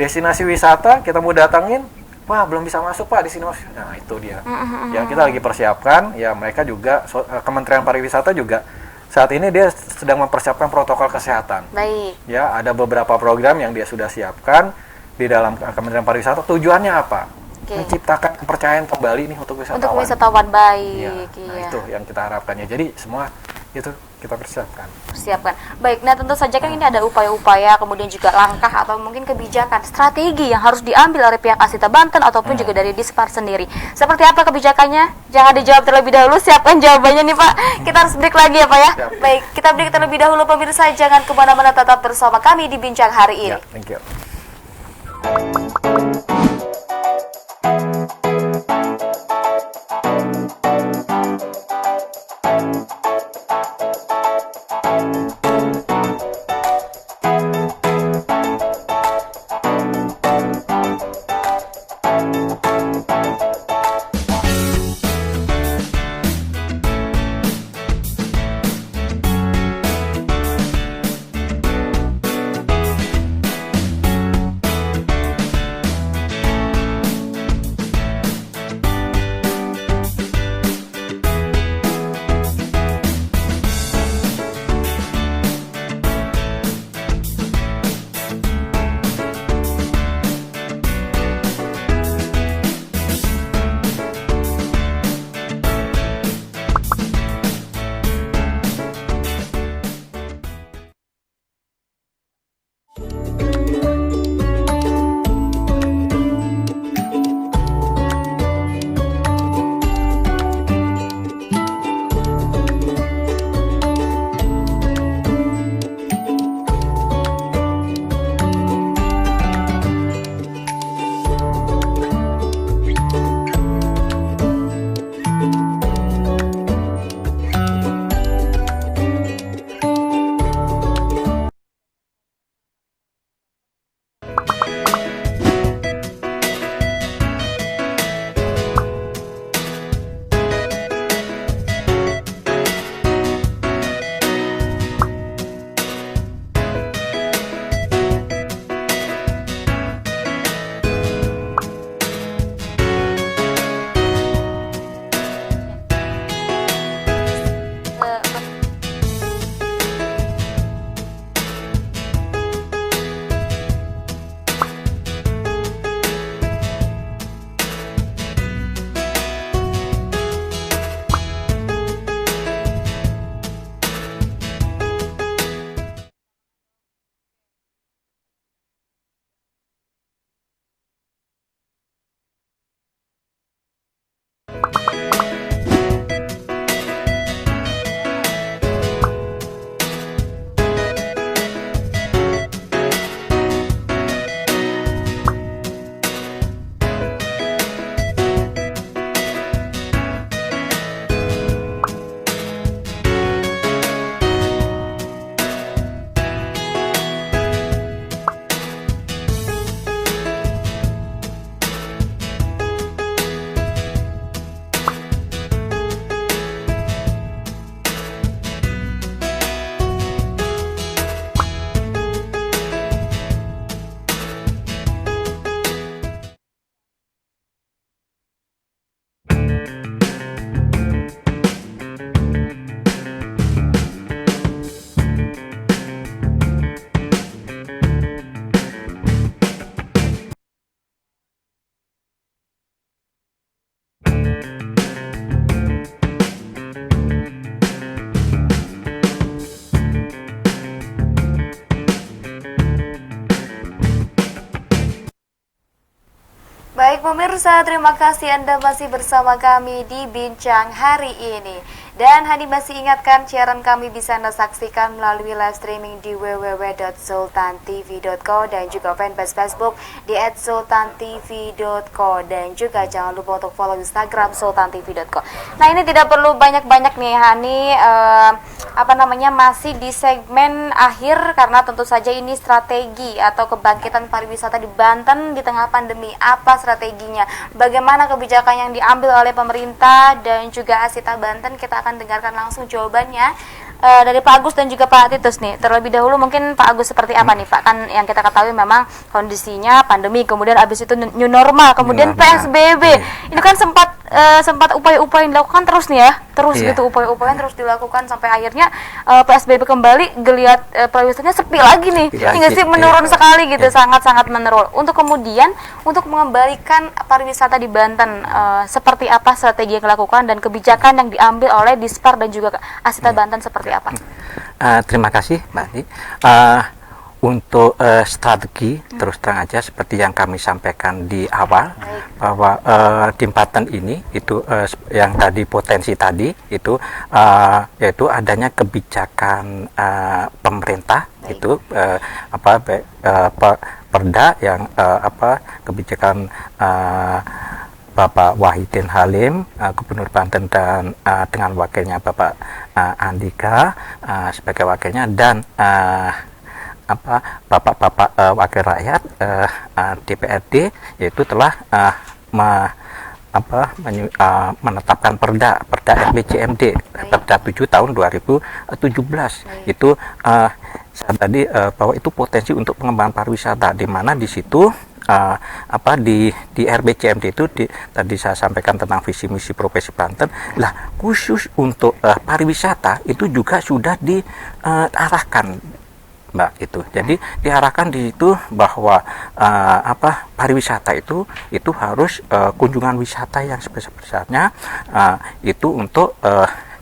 Destinasi wisata kita mau datangin, wah belum bisa masuk Pak di sini Mas. Nah, itu dia. Ya kita lagi persiapkan, ya mereka juga Kementerian Pariwisata juga saat ini dia sedang mempersiapkan protokol kesehatan. Ya, ada beberapa program yang dia sudah siapkan di dalam Kementerian Pariwisata. Tujuannya apa? Menciptakan kepercayaan kembali nih untuk wisatawan. Untuk wisatawan, baik. Nah, itu yang kita harapkannya. Jadi semua itu kita persiapkan. Baik, nah tentu saja kan ini ada upaya-upaya, kemudian juga langkah atau mungkin kebijakan, strategi yang harus diambil oleh pihak Asita Banten ataupun juga dari Dispar sendiri. Seperti apa kebijakannya? Jangan dijawab terlebih dahulu, siapkan jawabannya nih Pak. Kita harus break lagi ya Pak ya. Baik, kita break terlebih dahulu pemirsa, jangan kemana-mana, tetap bersama kami di Bincang hari ini. Thank you. pemirsa, terima kasih Anda masih bersama kami di Bincang hari ini. Dan Hani masih ingatkan siaran kami bisa Anda saksikan melalui live streaming di www.sultantv.co dan juga fanpage Facebook di @sultantv.co dan juga jangan lupa untuk follow Instagram sultantv.co. Nah, ini tidak perlu banyak-banyak nih Hani, masih di segmen akhir karena tentu saja ini strategi atau kebangkitan pariwisata di Banten di tengah pandemi. Apa strateginya? Bagaimana kebijakan yang diambil oleh pemerintah dan juga Asita Banten? Kita akan dengarkan langsung jawabannya dari Pak Agus dan juga Pak Titus nih. Terlebih dahulu mungkin Pak Agus seperti apa nih Pak? Kan yang kita ketahui memang kondisinya pandemi, kemudian habis itu new normal, kemudian PSBB. Ini kan sempat upaya-upaya yang dilakukan terus nih ya, gitu upaya-upaya terus dilakukan sampai akhirnya PSBB kembali, geliat pariwisatanya sepi lagi nih, hingga sih menurun sekali gitu, sangat-sangat menurun. Untuk kemudian untuk mengembalikan pariwisata di Banten, seperti apa strategi yang dilakukan dan kebijakan yang diambil oleh Dispar dan juga Asita Banten seperti apa? Terima kasih Mbak Adi. Untuk strategi terus terang aja seperti yang kami sampaikan di awal, bahwa di Banten ini itu yang tadi potensi tadi itu yaitu adanya kebijakan pemerintah. Itu perda yang kebijakan Bapak Wahidin Halim, Gubernur Banten, dan dengan wakilnya Bapak Andika sebagai wakilnya, dan bapak-bapak wakil rakyat DPRD, yaitu telah menetapkan perda RPJMD, Perda 7 tahun 2017. Itu tadi bahwa itu potensi untuk pengembangan pariwisata, di mana di situ di RPJMD itu tadi saya sampaikan tentang visi misi Provinsi Banten. Lah, khusus untuk pariwisata itu juga sudah diarahkan, Mbak, itu. Jadi diarahkan di situ bahwa pariwisata itu harus kunjungan wisata yang sebesar-besarnya itu untuk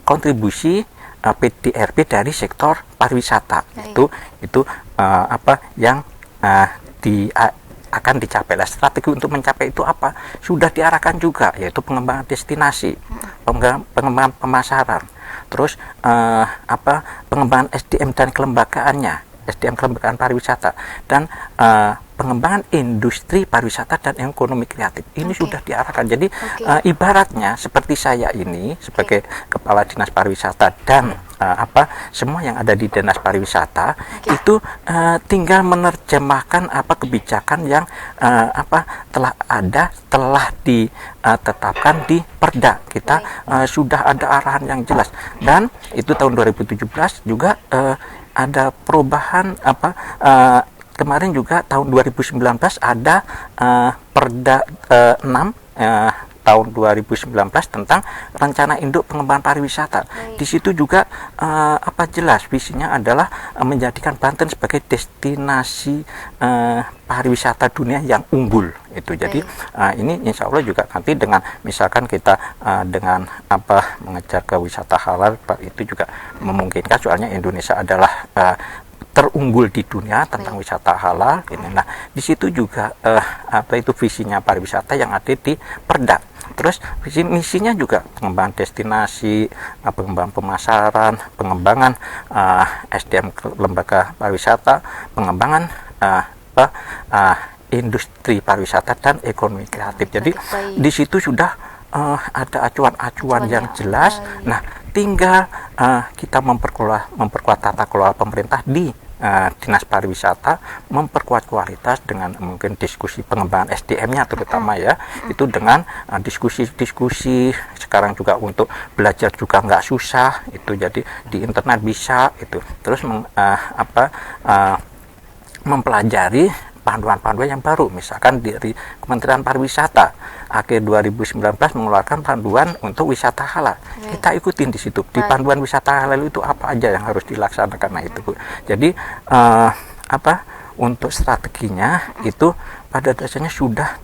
kontribusi PDRB dari sektor pariwisata. Itu yang akan dicapai. Lah, strategi untuk mencapai itu apa? Sudah diarahkan juga, yaitu pengembangan destinasi, pengembangan pemasaran, terus pengembangan SDM dan kelembagaan pariwisata, dan pengembangan industri pariwisata dan ekonomi kreatif. Ini sudah diarahkan. Jadi ibaratnya seperti saya ini sebagai kepala dinas pariwisata dan semua yang ada di dinas pariwisata itu tinggal menerjemahkan kebijakan yang telah ditetapkan di Perda. Kita sudah ada arahan yang jelas, dan itu tahun 2017 juga ada perubahan kemarin juga tahun 2019 ada Perda 6 tahun 2019 tentang rencana induk pengembangan pariwisata. Di situ juga jelas visinya adalah menjadikan Banten sebagai destinasi pariwisata dunia yang unggul itu. Jadi ini insya Allah juga nanti dengan misalkan kita dengan mengejar ke wisata halal, itu juga memungkinkan, soalnya Indonesia adalah terunggul di dunia tentang wisata halal ini. Nah, di situ juga itu visinya pariwisata yang ada di Perda. Terus visi misinya juga pengembangan destinasi, pengembangan pemasaran, pengembangan SDM lembaga pariwisata, pengembangan industri pariwisata dan ekonomi kreatif. Jadi di situ sudah ada acuan-acuan yang jelas. Nah, tinggal kita memperkuat tata kelola pemerintah di dinas pariwisata, memperkuat kualitas dengan mungkin diskusi pengembangan SDM-nya terutama ya, itu dengan diskusi-diskusi. Sekarang juga untuk belajar juga nggak susah itu, jadi di internet bisa itu. Terus mempelajari panduan-panduan yang baru, misalkan dari Kementerian Pariwisata akhir 2019 mengeluarkan panduan untuk wisata halal. Kita ikutin di situ. Di panduan wisata halal itu apa aja yang harus dilaksanakan. Nah itu, Bu. Jadi untuk strateginya itu pada dasarnya sudah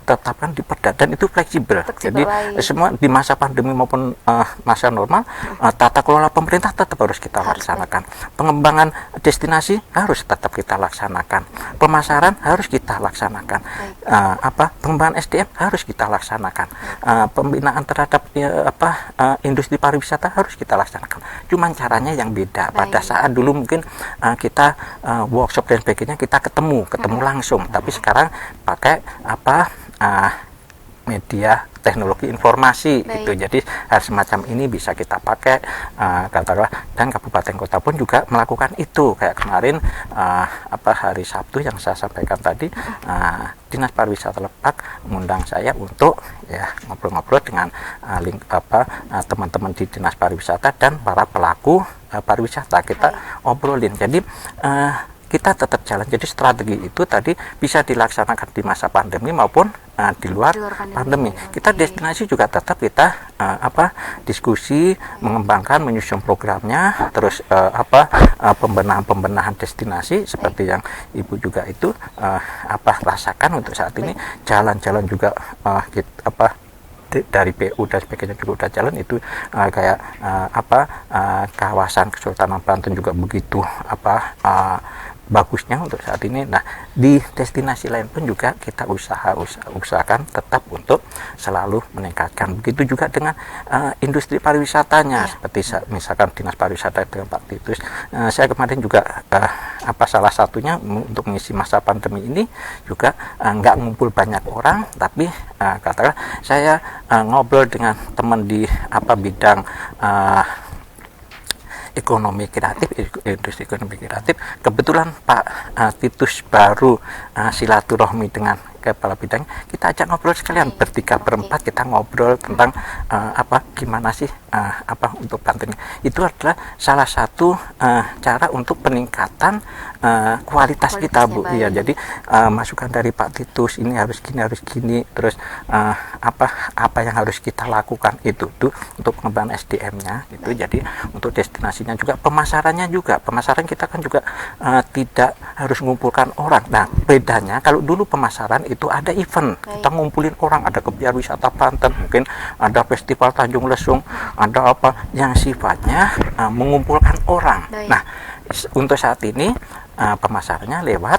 tetapkan di Perda dan itu fleksibel. Jadi semua di masa pandemi maupun masa normal, tata kelola pemerintah tetap harus kita laksanakan. Pengembangan destinasi harus tetap kita laksanakan. Pemasaran harus kita laksanakan. Pengembangan SDM harus kita laksanakan. Pembinaan terhadap industri pariwisata harus kita laksanakan. Cuman caranya yang beda. Pada saat dulu mungkin kita workshop dan sebagainya kita ketemu langsung, tapi sekarang pakai media teknologi informasi itu. Jadi hal semacam ini bisa kita pakai katakanlah, dan kabupaten kota pun juga melakukan itu. Kayak kemarin hari Sabtu yang saya sampaikan tadi, Dinas Pariwisata Lebak mengundang saya untuk ngobrol-ngobrol dengan teman-teman di Dinas Pariwisata dan para pelaku pariwisata. Kita obrolin. Jadi kita tetap jalan. Jadi strategi itu tadi bisa dilaksanakan di masa pandemi maupun di luar pandemi. Kita destinasi juga tetap kita diskusi, mengembangkan, menyusun programnya, terus pembenahan destinasi seperti yang Ibu juga itu rasakan untuk saat ini. Jalan-jalan juga dari PU dan sebagainya juga udah jalan itu, kawasan Kesultanan Banten juga begitu bagusnya untuk saat ini. Nah, di destinasi lain pun juga kita usahakan tetap untuk selalu meningkatkan. Begitu juga dengan industri pariwisatanya, seperti misalkan Dinas Pariwisata dengan Pak Titus. Saya kemarin juga salah satunya untuk mengisi masa pandemi ini juga nggak ngumpul banyak orang, tapi katakanlah saya ngobrol dengan teman di bidang ekonomi kreatif, industri ekonomi kreatif. Kebetulan Pak Titus baru silaturahmi dengan kepala bidang, kita ajak ngobrol sekalian bertiga berempat, kita ngobrol tentang gimana sih untuk Banten. Itu adalah salah satu cara untuk peningkatan kualitas kita, Bu. Iya, jadi masukan dari Pak Titus ini harus gini, terus apa yang harus kita lakukan itu tuh untuk pengembangan SDM-nya itu. Jadi untuk destinasinya juga, pemasaran kita kan juga tidak harus mengumpulkan orang. Nah, bedanya kalau dulu pemasaran itu ada event, kita ngumpulin orang, ada Gebiar Wisata Banten, mungkin ada Festival Tanjung Lesung, ada yang sifatnya mengumpulkan orang. Nah, untuk saat ini pemasarannya lewat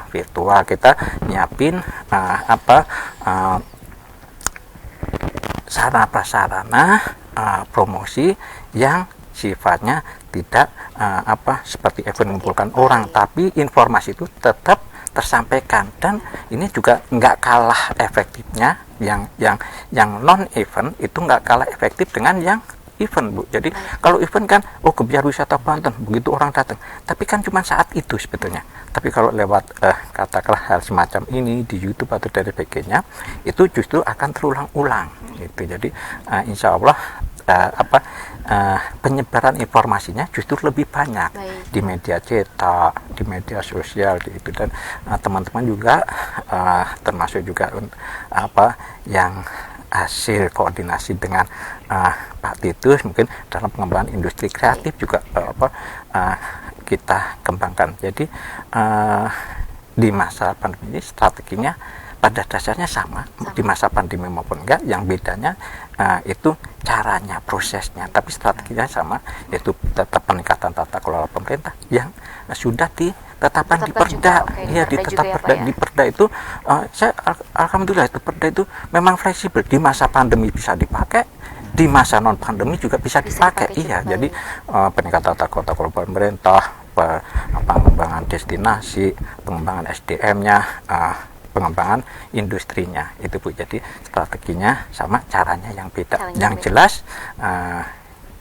virtual. Kita nyiapin sarana prasarana promosi yang sifatnya tidak seperti event mengumpulkan orang, tapi informasi itu tetap tersampaikan. Dan ini juga nggak kalah efektifnya yang non event itu nggak kalah efektif dengan yang event, Bu. Jadi kalau event kan Gebiar Wisata Banten, begitu orang datang, tapi kan cuma saat itu sebetulnya. Tapi kalau lewat katakanlah hal semacam ini di YouTube atau dari sebagainya, itu justru akan terulang-ulang gitu. Jadi insya Allah penyebaran informasinya justru lebih banyak di media cetak, di media sosial gitu. Dan teman-teman juga termasuk juga yang hasil koordinasi dengan Pak Titus mungkin dalam pengembangan industri kreatif juga kita kembangkan. Jadi di masa pandemi ini strateginya pada dasarnya sama di masa pandemi maupun enggak. Yang bedanya itu caranya, prosesnya, tapi strateginya sama, yaitu tetap peningkatan tata kelola pemerintah yang sudah ditetapkan di Perda. Iya, di Perda itu saya alhamdulillah itu Perda itu memang fleksibel, di masa pandemi bisa dipakai, di masa non pandemi juga bisa dipakai. Iya, jadi peningkatan tata kelola pemerintah, pengembangan destinasi, pengembangan SDM-nya, pengembangan industrinya itu, Bu. Jadi strateginya sama, caranya yang beda. Yang jelas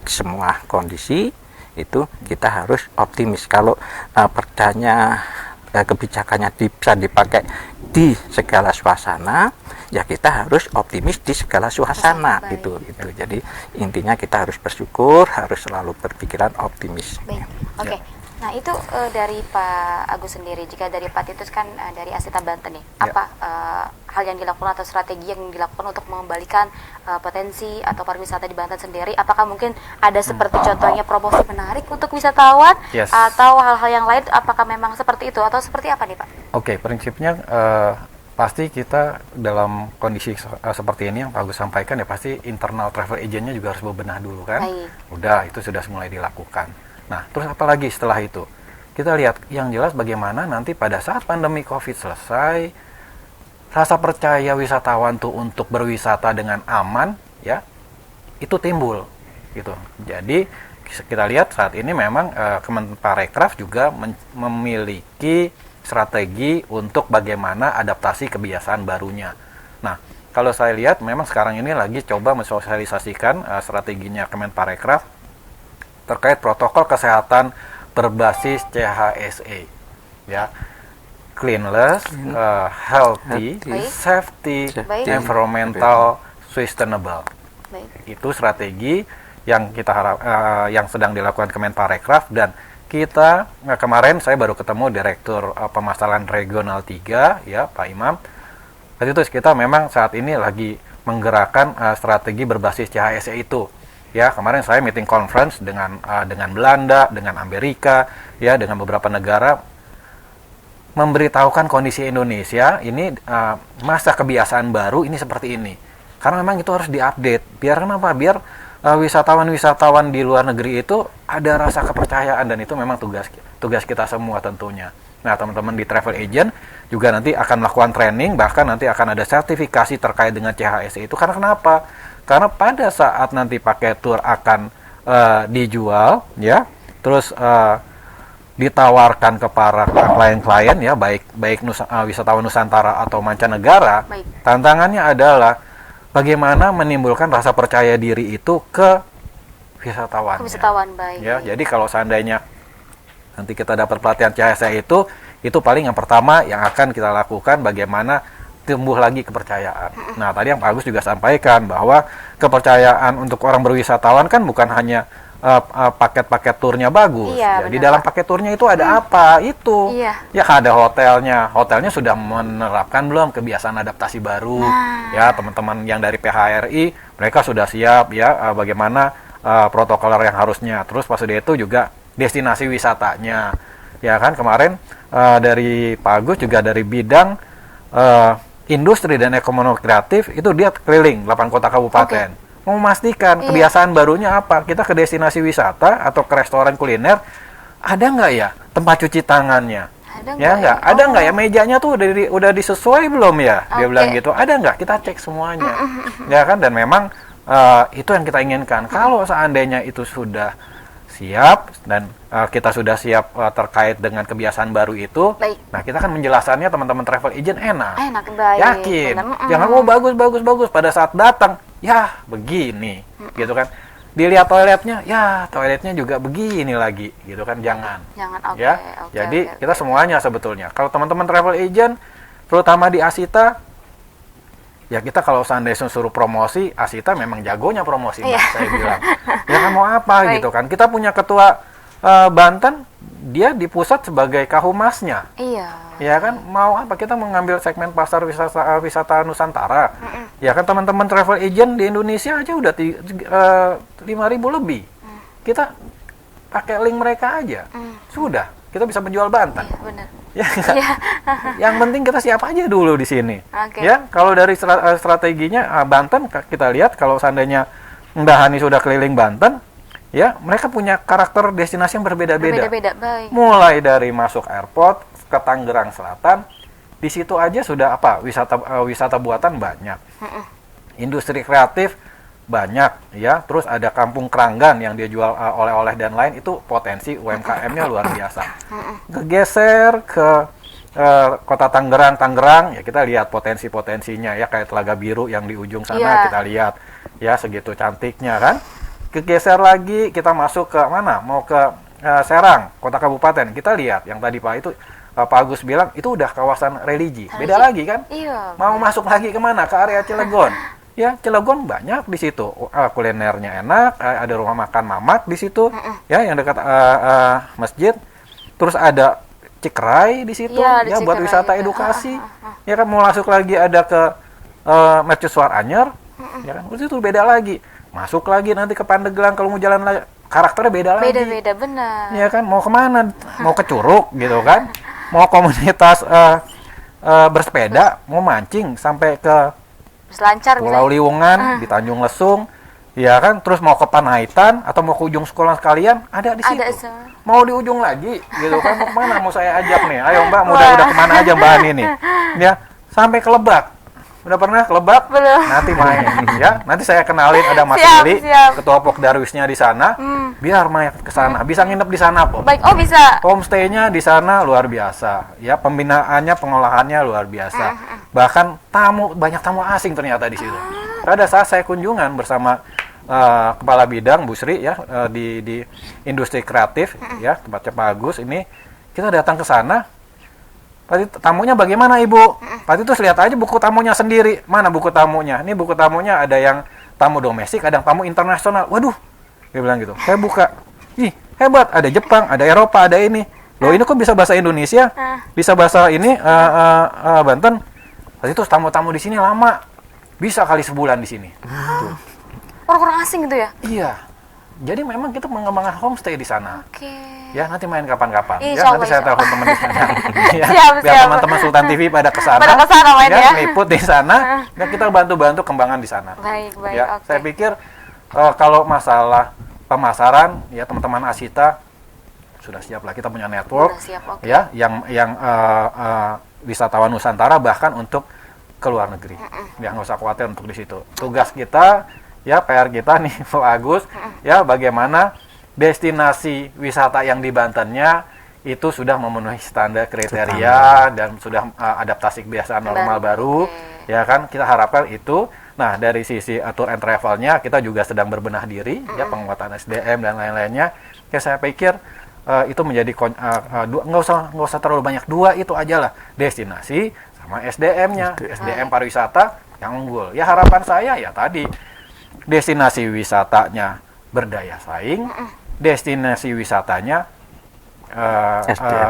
semua kondisi itu kita harus optimis. Kalau perdanya kebijakannya bisa dipakai di segala suasana, ya kita harus optimis di segala suasana gitu. Jadi intinya kita harus bersyukur, harus selalu berpikiran optimis. Oke. Nah itu dari Pak Agus sendiri, jika dari Pak Titus kan dari Asita Banten nih, apa hal yang dilakukan atau strategi yang dilakukan untuk mengembalikan potensi atau pariwisata di Banten sendiri? Apakah mungkin ada seperti contohnya promosi menarik untuk wisatawan atau hal-hal yang lain? Apakah memang seperti itu atau seperti apa nih Pak? Oke, prinsipnya pasti kita dalam kondisi seperti ini yang Pak Agus sampaikan ya pasti internal travel agentnya juga harus bebenah dulu kan. Udah itu sudah mulai dilakukan. Nah, terus apa lagi setelah itu? Kita lihat yang jelas bagaimana nanti pada saat pandemi COVID selesai, rasa percaya wisatawan tuh untuk berwisata dengan aman, ya, itu timbul, gitu. Jadi kita lihat saat ini memang Kemenparekraf juga memiliki strategi untuk bagaimana adaptasi kebiasaan barunya. Nah, kalau saya lihat memang sekarang ini lagi coba mensosialisasikan strateginya Kemenparekraf terkait protokol kesehatan berbasis CHSE, ya, cleanliness, healthy, safety, environmental, sustainable. Itu strategi yang kita yang sedang dilakukan Kemenparekraf, dan kita kemarin saya baru ketemu Direktur Pemasaran Regional 3, ya, Pak Imam. Jadi itu kita memang saat ini lagi menggerakkan strategi berbasis CHSE itu. Ya, kemarin saya meeting conference dengan Belanda, dengan Amerika, ya, dengan beberapa negara, memberitahukan kondisi Indonesia ini masa kebiasaan baru ini seperti ini. Karena memang itu harus diupdate. Biar kenapa? Biar wisatawan-wisatawan di luar negeri itu ada rasa kepercayaan, dan itu memang tugas kita semua tentunya. Nah, teman-teman di travel agent juga nanti akan melakukan training, bahkan nanti akan ada sertifikasi terkait dengan CHSE itu. Karena kenapa? Karena pada saat nanti paket tour akan dijual, ya, terus ditawarkan ke para klien-klien, ya, baik wisatawan Nusantara atau mancanegara, tantangannya adalah bagaimana menimbulkan rasa percaya diri itu ke wisatawan. Ya, jadi kalau seandainya nanti kita dapat pelatihan CHSE itu paling yang pertama yang akan kita lakukan bagaimana tumbuh lagi kepercayaan. Nah, tadi yang Pak Agus juga sampaikan bahwa kepercayaan untuk orang berwisatawan kan bukan hanya paket-paket turnya bagus. Iya, di dalam paket turnya itu ada apa? Itu. Iya. Ya, ada hotelnya. Hotelnya sudah menerapkan belum kebiasaan adaptasi baru? Ya, teman-teman yang dari PHRI, mereka sudah siap, ya, bagaimana protokoler yang harusnya. Terus pas sudah itu juga destinasi wisatanya. Ya kan, kemarin dari Pak Agus juga dari bidang industri dan ekonomi kreatif itu dia keliling 8 kota kabupaten. Mau memastikan kebiasaan barunya apa. Kita ke destinasi wisata atau ke restoran kuliner, ada nggak ya tempat cuci tangannya? Ada nggak ya mejanya tuh udah disesuai belum ya? Dia bilang gitu. Ada nggak? Kita cek semuanya. Ya kan, dan memang itu yang kita inginkan. Kalau seandainya itu sudah siap dan kita sudah siap terkait dengan kebiasaan baru itu, nah kita kan menjelaskannya teman-teman travel agent enak, yakin, jangan bagus pada saat datang, ya begini, gitu kan, dilihat toiletnya, ya toiletnya juga begini lagi, gitu kan, jangan ya, jadi kita semuanya sebetulnya, kalau teman-teman travel agent, terutama di Asita, ya kita kalau seandainya suruh promosi, Asita memang jagonya promosi, saya bilang. Ya kan mau apa gitu kan. Kita punya ketua Banten, dia di pusat sebagai kahumasnya. Ya kan, mau apa, kita mengambil segmen pasar wisata Nusantara. Ya kan, teman-teman travel agent di Indonesia aja udah 5.000 lebih. Kita pakai link mereka aja. Sudah, kita bisa menjual Banten. Ya, yang penting kita siap aja dulu di sini. Ya, kalau dari strateginya Banten kita lihat, kalau seandainya Ndahani sudah keliling Banten, ya mereka punya karakter destinasi yang berbeda-beda. Mulai dari masuk airport ke Tangerang Selatan, di situ aja sudah apa, wisata buatan banyak, industri kreatif banyak, ya, terus ada kampung Keranggan yang dia jual oleh-oleh dan lain, itu potensi UMKM-nya luar biasa. Geser ke kota Tangerang, ya kita lihat potensinya, ya, kayak Telaga Biru yang di ujung sana, kita lihat, ya, segitu cantiknya kan. Kegeser lagi kita masuk ke mana, mau ke Serang, kota kabupaten, kita lihat yang tadi Pak itu Pak Agus bilang itu udah kawasan religi, beda lagi kan. Mau masuk lagi kemana, ke area Cilegon. Ya, Cilegon banyak di situ, kulinernya enak, ada rumah makan Mamak di situ, ya, yang dekat masjid. terus ada Cikrai di situ, Iya, di ya buat Cikrai wisata juga. edukasi. Ya kan mau masuk lagi ada ke Mercusuar Anyer, ya kan itu beda lagi. Masuk lagi nanti ke Pandeglang kalau mau jalan lagi, karakternya beda lagi. Beda-beda benar. Ya kan mau kemana? Mau ke Curug gitu kan? Mau komunitas bersepeda, mau mancing sampai ke Selancar Pulau misalnya. Liwungan di Tanjung Lesung, ya kan? Terus mau ke Panaitan atau mau ke ujung sekolah sekalian, ada di situ. Ada semua. Mau di ujung lagi, gitu kan? Mau kemana? Mau saya ajak nih. Ayo Mbak, udah kemana aja Mbak Ani nih? Ya, sampai ke Lebak. Udah pernah ke Lebak? Belum. Nanti main, ya. Nanti saya kenalin ada Mas Siap, Ili, siap. ketua Pokdarwisnya di sana. Biar main ke sana. Bisa nginep di sana, Pok. Baik, oh bisa. Homestay-nya di sana luar biasa, ya pembinaannya, pengolahannya luar biasa. Bahkan banyak tamu asing ternyata di situ. Pada saat saya kunjungan bersama kepala bidang Bu Sri ya di industri kreatif ya tempatnya Pak Agus ini, kita datang ke sana. Tadi tamunya bagaimana Ibu? Tadi itu lihat aja buku tamunya sendiri. Mana buku tamunya? Ini buku tamunya ada yang tamu domestik, ada yang tamu internasional. Waduh, dia bilang gitu. Saya buka, ih hebat, ada Jepang, ada Eropa, ada ini. Loh ini kok bisa bahasa Indonesia, bisa bahasa ini Banten. Tadi itu tamu-tamu di sini lama, bisa kali sebulan di sini. Tuh. Orang-orang asing gitu ya? Iya. Jadi memang kita mengembangkan homestay di sana. Oke. Ya nanti main kapan-kapan. Ya Insya nanti Allah, saya insya telepon teman di sana. Ya, Siap, biar siap. teman-teman Sultan TV pada kesana. Pada kesana main ya. Meliput di sana. Dan kita bantu-bantu kembangan di sana. Baik, baik, Ya, oke. saya pikir kalau masalah pemasaran, ya teman-teman Asita sudah siap lah. Kita punya network. Sudah siap, oke. Ya, yang wisatawan Nusantara bahkan untuk ke luar negeri. Ya nggak usah khawatir untuk di situ. Tugas kita, ya PR kita nih, Pak Agus, ya bagaimana destinasi wisata yang di Bantennya itu sudah memenuhi standar kriteria dan sudah adaptasi kebiasaan normal baru, ya kan? Kita harapkan itu. Nah, dari sisi tour and travelnya kita juga sedang berbenah diri, ya penguatan SDM dan lain-lainnya. Ya saya pikir itu menjadi nggak usah terlalu banyak, dua itu aja lah, destinasi sama SDM-nya, SDM pariwisata yang unggul. Ya harapan saya ya tadi destinasi wisatanya berdaya saing, destinasi wisatanya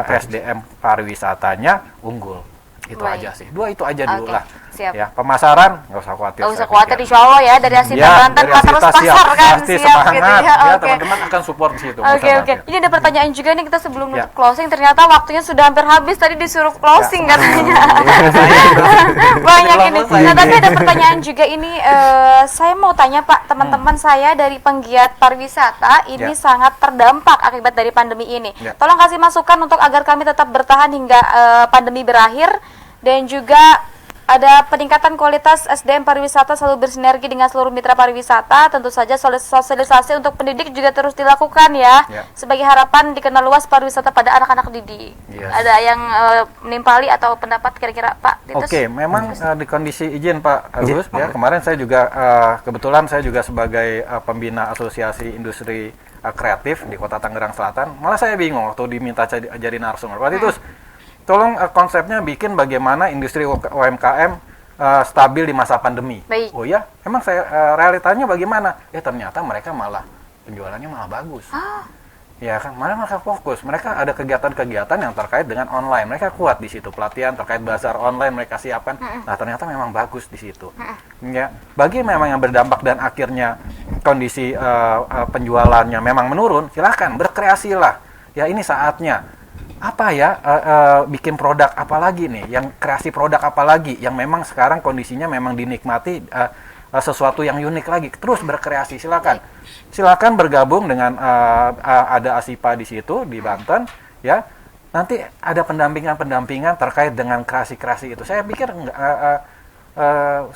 SDM pariwisatanya unggul. Itu Baik. aja sih. Dua itu aja dulu Oke, lah. siap. Ya, pemasaran nggak usah khawatir. Nggak usah saya khawatir, pikir. insya Allah ya dari Asita Ya, Banten dari pasar Asita siap, pasar kan pasti siap semangat. gitu ya. Ya, Oke. teman-teman akan support di situ. Oke, oke. Ini ada pertanyaan juga nih, kita sebelum Ya. nutup closing ternyata waktunya sudah hampir habis, tadi disuruh closing Ya, katanya. Iya. Banyak Belum ini. selesai. Nah, tapi ada pertanyaan juga ini, saya mau tanya Pak, teman-teman saya dari penggiat pariwisata ini Ya. sangat terdampak akibat dari pandemi ini. Ya. Tolong kasih masukan untuk agar kami tetap bertahan hingga pandemi berakhir, dan juga ada peningkatan kualitas SDM pariwisata selalu bersinergi dengan seluruh mitra pariwisata. Tentu saja sosialisasi untuk pendidik juga terus dilakukan ya. Sebagai harapan dikenal luas pariwisata pada anak-anak didik. Yes. Ada yang menimpali atau pendapat kira-kira Pak Titus? Oke, memang di kondisi izin Pak Agus, ya kemarin saya juga kebetulan saya juga sebagai pembina Asosiasi Industri Kreatif di Kota Tangerang Selatan. Malah saya bingung waktu diminta jadi narasumber. Pak Titus, tolong konsepnya bikin bagaimana industri UMKM stabil di masa pandemi. Baik. Oh ya, emang saya realitanya bagaimana? Ternyata mereka malah penjualannya malah bagus. Ya kan, malah mereka fokus. Mereka ada kegiatan-kegiatan yang terkait dengan online. Mereka kuat di situ, pelatihan terkait bazar online mereka siapkan. Nah, ternyata memang bagus di situ. Ya, bagi memang yang berdampak dan akhirnya kondisi penjualannya memang menurun, silakan berkreasilah. Ya, ini saatnya. Apa ya, bikin produk apa lagi nih, yang kreasi produk apa lagi, yang memang sekarang kondisinya memang dinikmati sesuatu yang unik lagi, terus berkreasi, silakan bergabung dengan ada ASIPA di situ di Banten, ya nanti ada pendampingan terkait dengan kreasi-kreasi itu. Saya pikir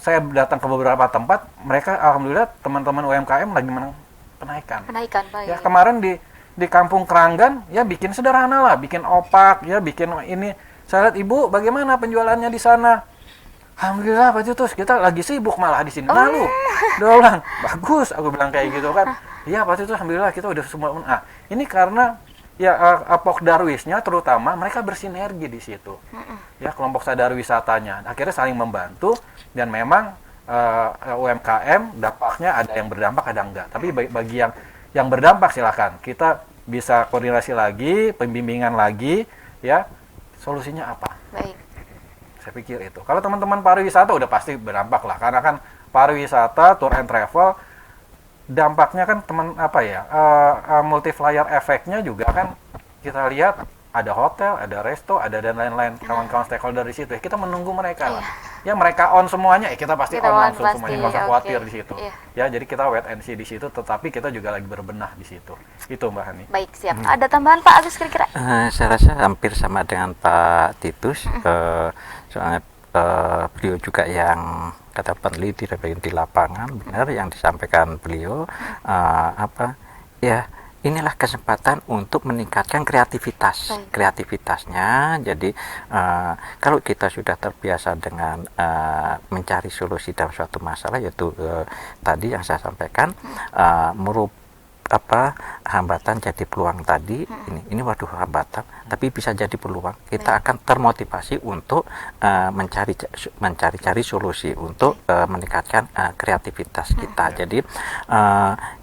saya datang ke beberapa tempat, mereka alhamdulillah teman-teman UMKM lagi penaikan, Pak. ya kemarin di Kampung Keranggan ya bikin sederhana lah, bikin opak ya, bikin ini. Saya lihat Ibu bagaimana penjualannya di sana. Alhamdulillah Pak Titus, kita lagi sibuk malah di sini. Lalu dia bilang bagus, aku bilang kayak gitu kan. Iya Pak Titus, alhamdulillah kita udah semua. Ini karena ya Pokdarwisnya terutama mereka bersinergi di situ. Ya kelompok sadar wisatanya akhirnya saling membantu, dan memang UMKM dampaknya ada yang berdampak ada enggak. Tapi bagi yang berdampak silakan kita bisa koordinasi lagi, pembimbingan lagi, ya. Solusinya apa? Baik. Saya pikir itu. Kalau teman-teman pariwisata udah pasti berdampak lah, karena kan pariwisata, tour and travel, dampaknya kan multiplier efeknya juga kan kita lihat ada hotel, ada resto, ada dan lain-lain kawan-kawan stakeholder di situ. Kita menunggu mereka lah. Ya mereka on semuanya, kita pasti on langsung semuanya, nggak usah khawatir di situ. Ya jadi kita wait and see di situ, tetapi kita juga lagi berbenah di situ. Itu Mbak Hani. Baik, siap. Ada tambahan Pak Agus kira-kira? Saya rasa hampir sama dengan Pak Titus. Soalnya beliau juga yang kata peneliti di lapangan, benar yang disampaikan beliau. Inilah kesempatan untuk meningkatkan kreativitasnya. Jadi kalau kita sudah terbiasa dengan mencari solusi dalam suatu masalah, yaitu tadi yang saya sampaikan, hambatan jadi peluang tadi, ini waduh hambatan, tapi bisa jadi peluang. Kita akan termotivasi untuk mencari solusi untuk meningkatkan kreativitas kita. Jadi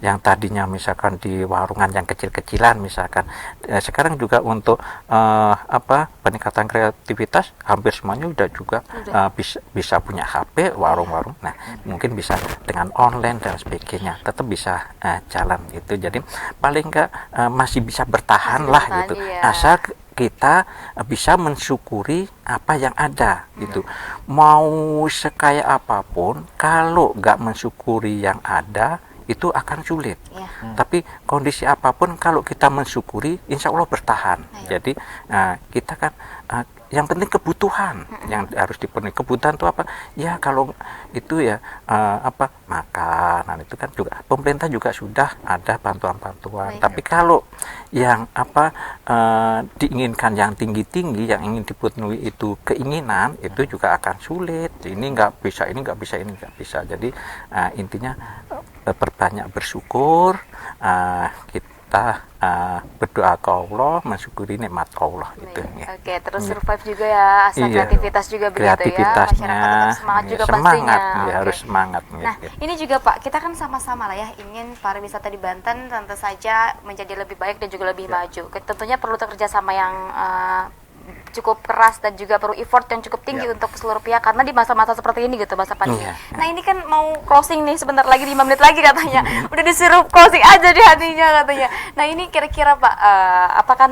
yang tadinya misalkan di warungan yang kecil-kecilan misalkan, sekarang juga untuk peningkatan kreativitas hampir semuanya udah juga bisa punya HP, warung-warung. Nah, mungkin bisa dengan online dan sebagainya, tetap bisa jalan itu. Jadi paling enggak masih bisa bertahan lah gitu. Asal kita bisa mensyukuri apa yang ada gitu. Mau sekaya apapun, kalau nggak mensyukuri yang ada, itu akan sulit. Tapi kondisi apapun kalau kita mensyukuri, insya Allah bertahan. Jadi kita kan yang penting kebutuhan yang harus dipenuhi. Kebutuhan itu apa? Ya kalau itu ya makanan itu kan juga pemerintah juga sudah ada bantuan-bantuan. Tapi kalau yang diinginkan yang tinggi-tinggi, yang ingin dipenuhi itu keinginan, itu juga akan sulit. Ini nggak bisa, ini nggak bisa, ini nggak bisa. Jadi intinya perbanyak bersyukur, kita berdoa ke Allah, mensyukuri nikmat Allah itu. Oke, terus survive juga ya, asal kreativitas juga begitu ya. Kreativitasnya, masyarakat semangat juga pastinya. Harus semangat. Nah, ini juga Pak, kita kan sama-sama lah ya ingin pariwisata di Banten tentu saja menjadi lebih baik dan juga lebih maju. Tentunya perlu kerjasama yang cukup keras dan juga perlu effort yang cukup tinggi untuk seluruh pihak, karena di masa-masa seperti ini gitu, masa pandemi. Nah, ini kan mau closing nih sebentar lagi, 5 menit lagi katanya. Udah disuruh closing aja di hatinya katanya. Nah, ini kira-kira Pak, apakah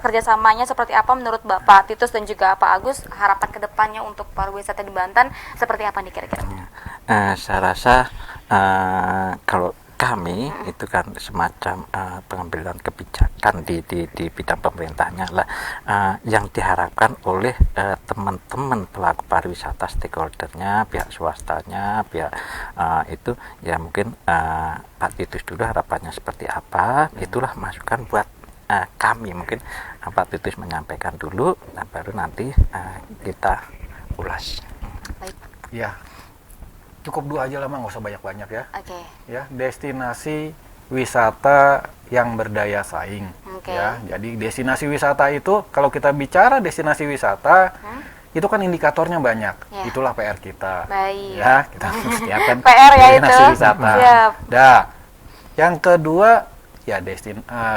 kerjasamanya seperti apa menurut Bapak Titus dan juga Pak Agus? Harapan kedepannya untuk pariwisata di Banten seperti apa nih kira-kira? Saya rasa kalau kami itu kan semacam pengambilan kebijakan di bidang pemerintahnya lah, yang diharapkan oleh teman-teman pelaku pariwisata, stakeholdernya, pihak swastanya, pihak itu ya mungkin Pak Titus dulu harapannya seperti apa, itulah masukan buat kami. Mungkin Pak Titus menyampaikan dulu, nah baru nanti kita ulas. Baik. Ya. Cukup 2 aja lah, nggak usah banyak-banyak ya. Ya, destinasi wisata yang berdaya saing. Ya, jadi destinasi wisata itu, kalau kita bicara destinasi wisata, itu kan indikatornya banyak. Itulah PR kita. Ya, kita harus siapkan PR ya destinasi itu. wisata. Yang kedua, ya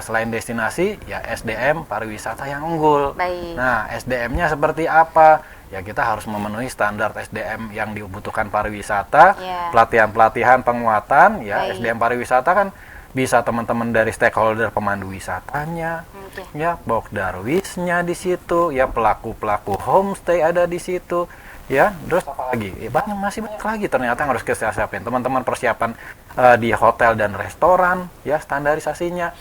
selain destinasi, ya SDM pariwisata yang unggul. Nah, SDM-nya seperti apa? Ya kita harus memenuhi standar SDM yang dibutuhkan pariwisata, pelatihan-pelatihan penguatan, ya SDM pariwisata kan bisa teman-teman dari stakeholder pemandu wisatanya, ya Bokdarwisnya di situ, ya pelaku-pelaku homestay ada di situ, ya terus apa lagi? Ya, masih banyak lagi ternyata yang harus kita siapin. Teman-teman persiapan di hotel dan restoran, ya standarisasinya,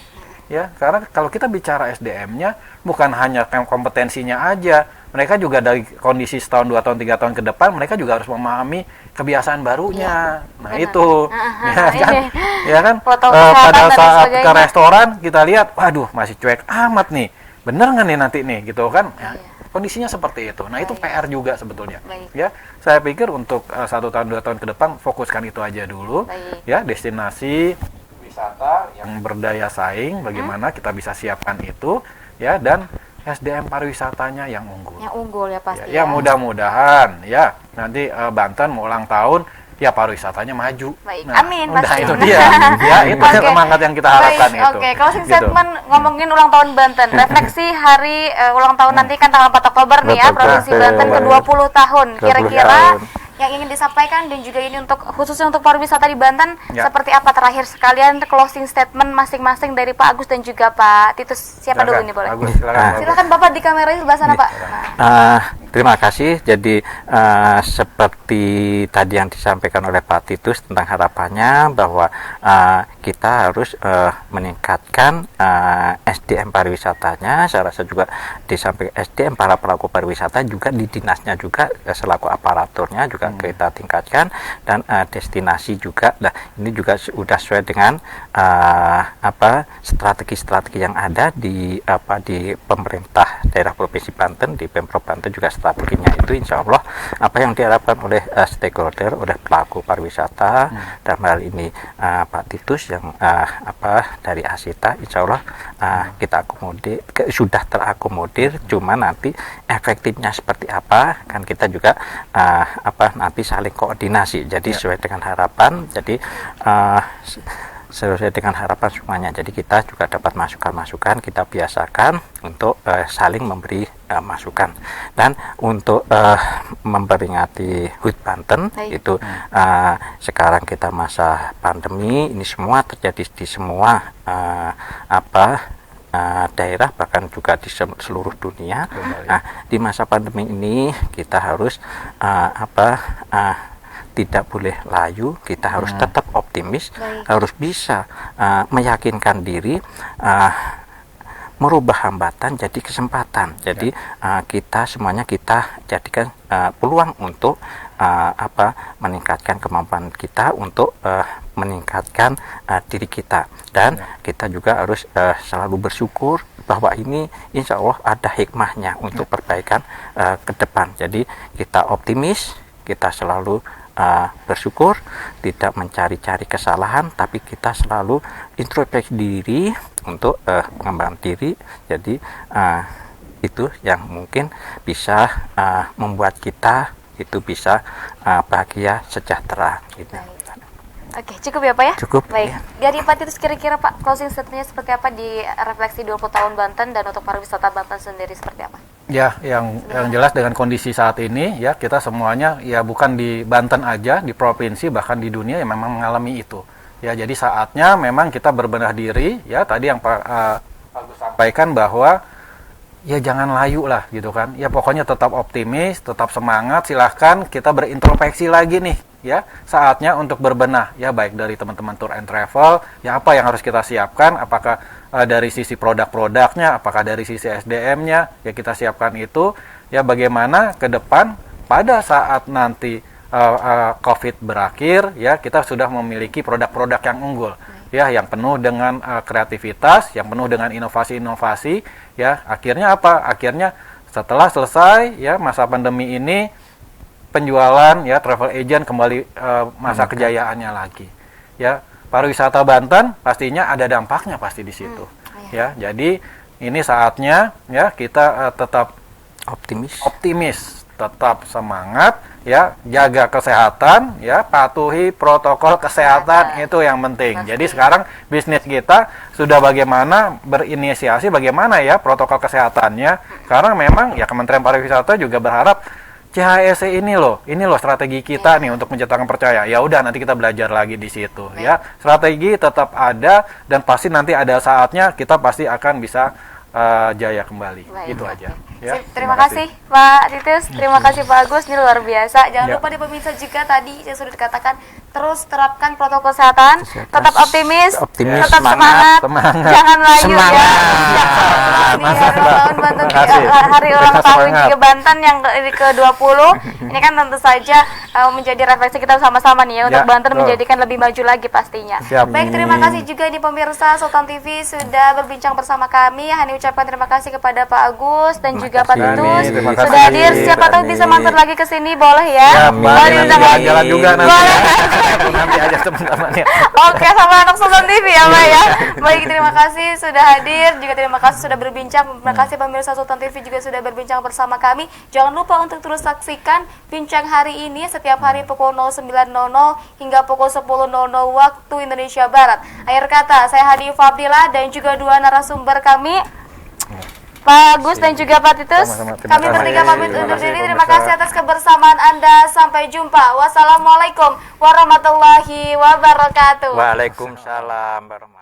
ya karena kalau kita bicara SDM-nya bukan hanya kompetensinya aja. Mereka juga dari kondisi setahun, 2 tahun, 3 tahun ke depan, mereka juga harus memahami kebiasaan barunya. Nah itu, ya kan. Pada saat ke restoran kita lihat, waduh masih cuek amat nih, bener nggak nih nanti nih, gitu kan? Ya, kondisinya seperti itu. Nah itu PR juga sebetulnya. Ya, saya pikir untuk 1 tahun, 2 tahun ke depan fokuskan itu aja dulu. Ya, destinasi wisata yang berdaya saing, bagaimana kita bisa siapkan itu, ya dan SDM pariwisatanya yang unggul. Yang unggul ya pasti. Ya mudah-mudahan ya nanti Banten mau ulang tahun ya pariwisatanya maju. Baik, Nah, amin, udah pasti. itu dia. Ya, itu Oke. semangat yang kita harapkan Baik, itu. Oke, closing Gitu. statement ngomongin ulang tahun Banten. Refleksi hari ulang tahun nanti kan tanggal 4 Oktober nih ya, Betul, Provinsi betul. Banten ke-20 tahun. 20 Kira-kira tahun. yang ingin disampaikan dan juga ini untuk khususnya untuk pariwisata di Banten Ya. seperti apa terakhir sekalian closing statement masing-masing dari Pak Agus dan juga Pak Titus. Siapa dulu Silakan, ini boleh? Agus, silakan, Agus. Silakan Bapak di kameranya sebelah sana, Pak. Nah. Terima kasih. Jadi seperti tadi yang disampaikan oleh Pak Titus tentang harapannya bahwa kita harus meningkatkan SDM pariwisatanya. Saya rasa juga di samping SDM para pelaku pariwisata juga di dinasnya juga selaku aparaturnya juga kita tingkatkan dan destinasi juga. Nah, ini juga sudah sesuai dengan strategi-strategi yang ada di pemerintah daerah Provinsi Banten, di Pemprov Banten juga strateginya itu insya Allah apa yang diharapkan oleh stakeholder, oleh pelaku pariwisata dan hal ini Pak Titus yang dari Asita insya Allah kita akomodir, sudah terakomodir, cuma nanti efektifnya seperti apa kan kita juga nanti saling koordinasi, jadi sesuai dengan harapan, jadi sesuai dengan harapan semuanya. Jadi kita juga dapat masukan-masukan, kita biasakan untuk saling memberi masukan. Dan untuk memperingati HUT Banten itu sekarang kita masa pandemi, ini semua terjadi di semua daerah bahkan juga di seluruh dunia. Nah, di masa pandemi ini kita harus tidak boleh layu, kita harus tetap optimis, harus bisa meyakinkan diri, merubah hambatan jadi kesempatan. Jadi kita semuanya kita jadikan peluang untuk meningkatkan kemampuan kita untuk meningkatkan diri kita, dan kita juga harus selalu bersyukur bahwa ini insya Allah ada hikmahnya untuk perbaikan ke depan. Jadi kita optimis, kita selalu bersyukur, tidak mencari-cari kesalahan, tapi kita selalu introspeksi diri untuk mengembangkan diri. Jadi itu yang mungkin bisa membuat kita itu bisa bahagia, sejahtera gitu. Oke, cukup ya Pak ya? Cukup. Baik. Dari Pak Titus kira-kira Pak closing statementnya seperti apa di refleksi 20 tahun Banten dan untuk pariwisata Banten sendiri seperti apa? Ya, yang jelas dengan kondisi saat ini ya kita semuanya ya bukan di Banten aja, di provinsi bahkan di dunia yang memang mengalami itu. Ya, jadi saatnya memang kita berbenah diri ya, tadi yang Pak Agus sampaikan bahwa ya jangan layu lah gitu kan. Ya pokoknya tetap optimis, tetap semangat, silahkan kita berintrospeksi lagi nih ya. Saatnya untuk berbenah ya, baik dari teman-teman tour and travel, ya apa yang harus kita siapkan, apakah dari sisi produk-produknya, apakah dari sisi SDM-nya, ya kita siapkan itu ya, bagaimana ke depan pada saat nanti COVID berakhir ya kita sudah memiliki produk-produk yang unggul. Ya, yang penuh dengan kreativitas, yang penuh dengan inovasi-inovasi, ya akhirnya apa? Akhirnya setelah selesai ya masa pandemi ini, penjualan ya travel agent kembali masa kejayaannya lagi. Ya, pariwisata Banten pastinya ada dampaknya pasti di situ. Ya, jadi ini saatnya ya kita tetap optimis, tetap semangat. Ya, jaga kesehatan, ya patuhi protokol kesehatan, itu yang penting. Jadi sekarang bisnis kita sudah bagaimana berinisiasi bagaimana ya protokol kesehatannya. Karena memang ya Kementerian Pariwisata juga berharap CHSE ini loh strategi kita nih untuk menciptakan percaya. Ya udah nanti kita belajar lagi di situ ya. Strategi tetap ada dan pasti nanti ada saatnya kita pasti akan bisa jaya kembali. Itu aja. Ya, terima kasih Pak Titus, terima kasih Pak Agus, ini luar biasa. Jangan lupa di pemirsa juga tadi yang sudah dikatakan terus terapkan protokol kesehatan, tetap optimis, tetap semangat, jangan layu ya. Hari ulang tahun juga Banten yang ke-20 ini kan tentu saja menjadi refleksi kita sama-sama nih ya untuk Banten menjadikan lebih maju lagi pastinya. Baik, terima kasih juga di pemirsa Sultan TV sudah berbincang bersama kami. Hani ucapkan terima kasih kepada Pak Agus dan juga Pak Titus sudah hadir. Siapa tahu bisa mampir lagi ke sini, boleh ya? Boleh jalan juga nanti aja teman-temannya. Oke, sama anak Sultan TV ya Pak ya. Baik, terima kasih sudah hadir, juga terima kasih sudah berbincang. Terima kasih pemirsa Sultan TV juga sudah berbincang bersama kami. Jangan lupa untuk terus saksikan bincang hari ini setiap hari pukul 09.00 hingga pukul 10.00 waktu Indonesia Barat. Akhir kata, saya Hadi Fadila dan juga dua narasumber kami, Pak Agus dan juga Pak Titus. Kami bertiga pamit undur diri. Terima kasih atas kebersamaan Anda. Sampai jumpa. Wassalamualaikum warahmatullahi wabarakatuh. Waalaikumsalam warahmatullahi wabarakatuh.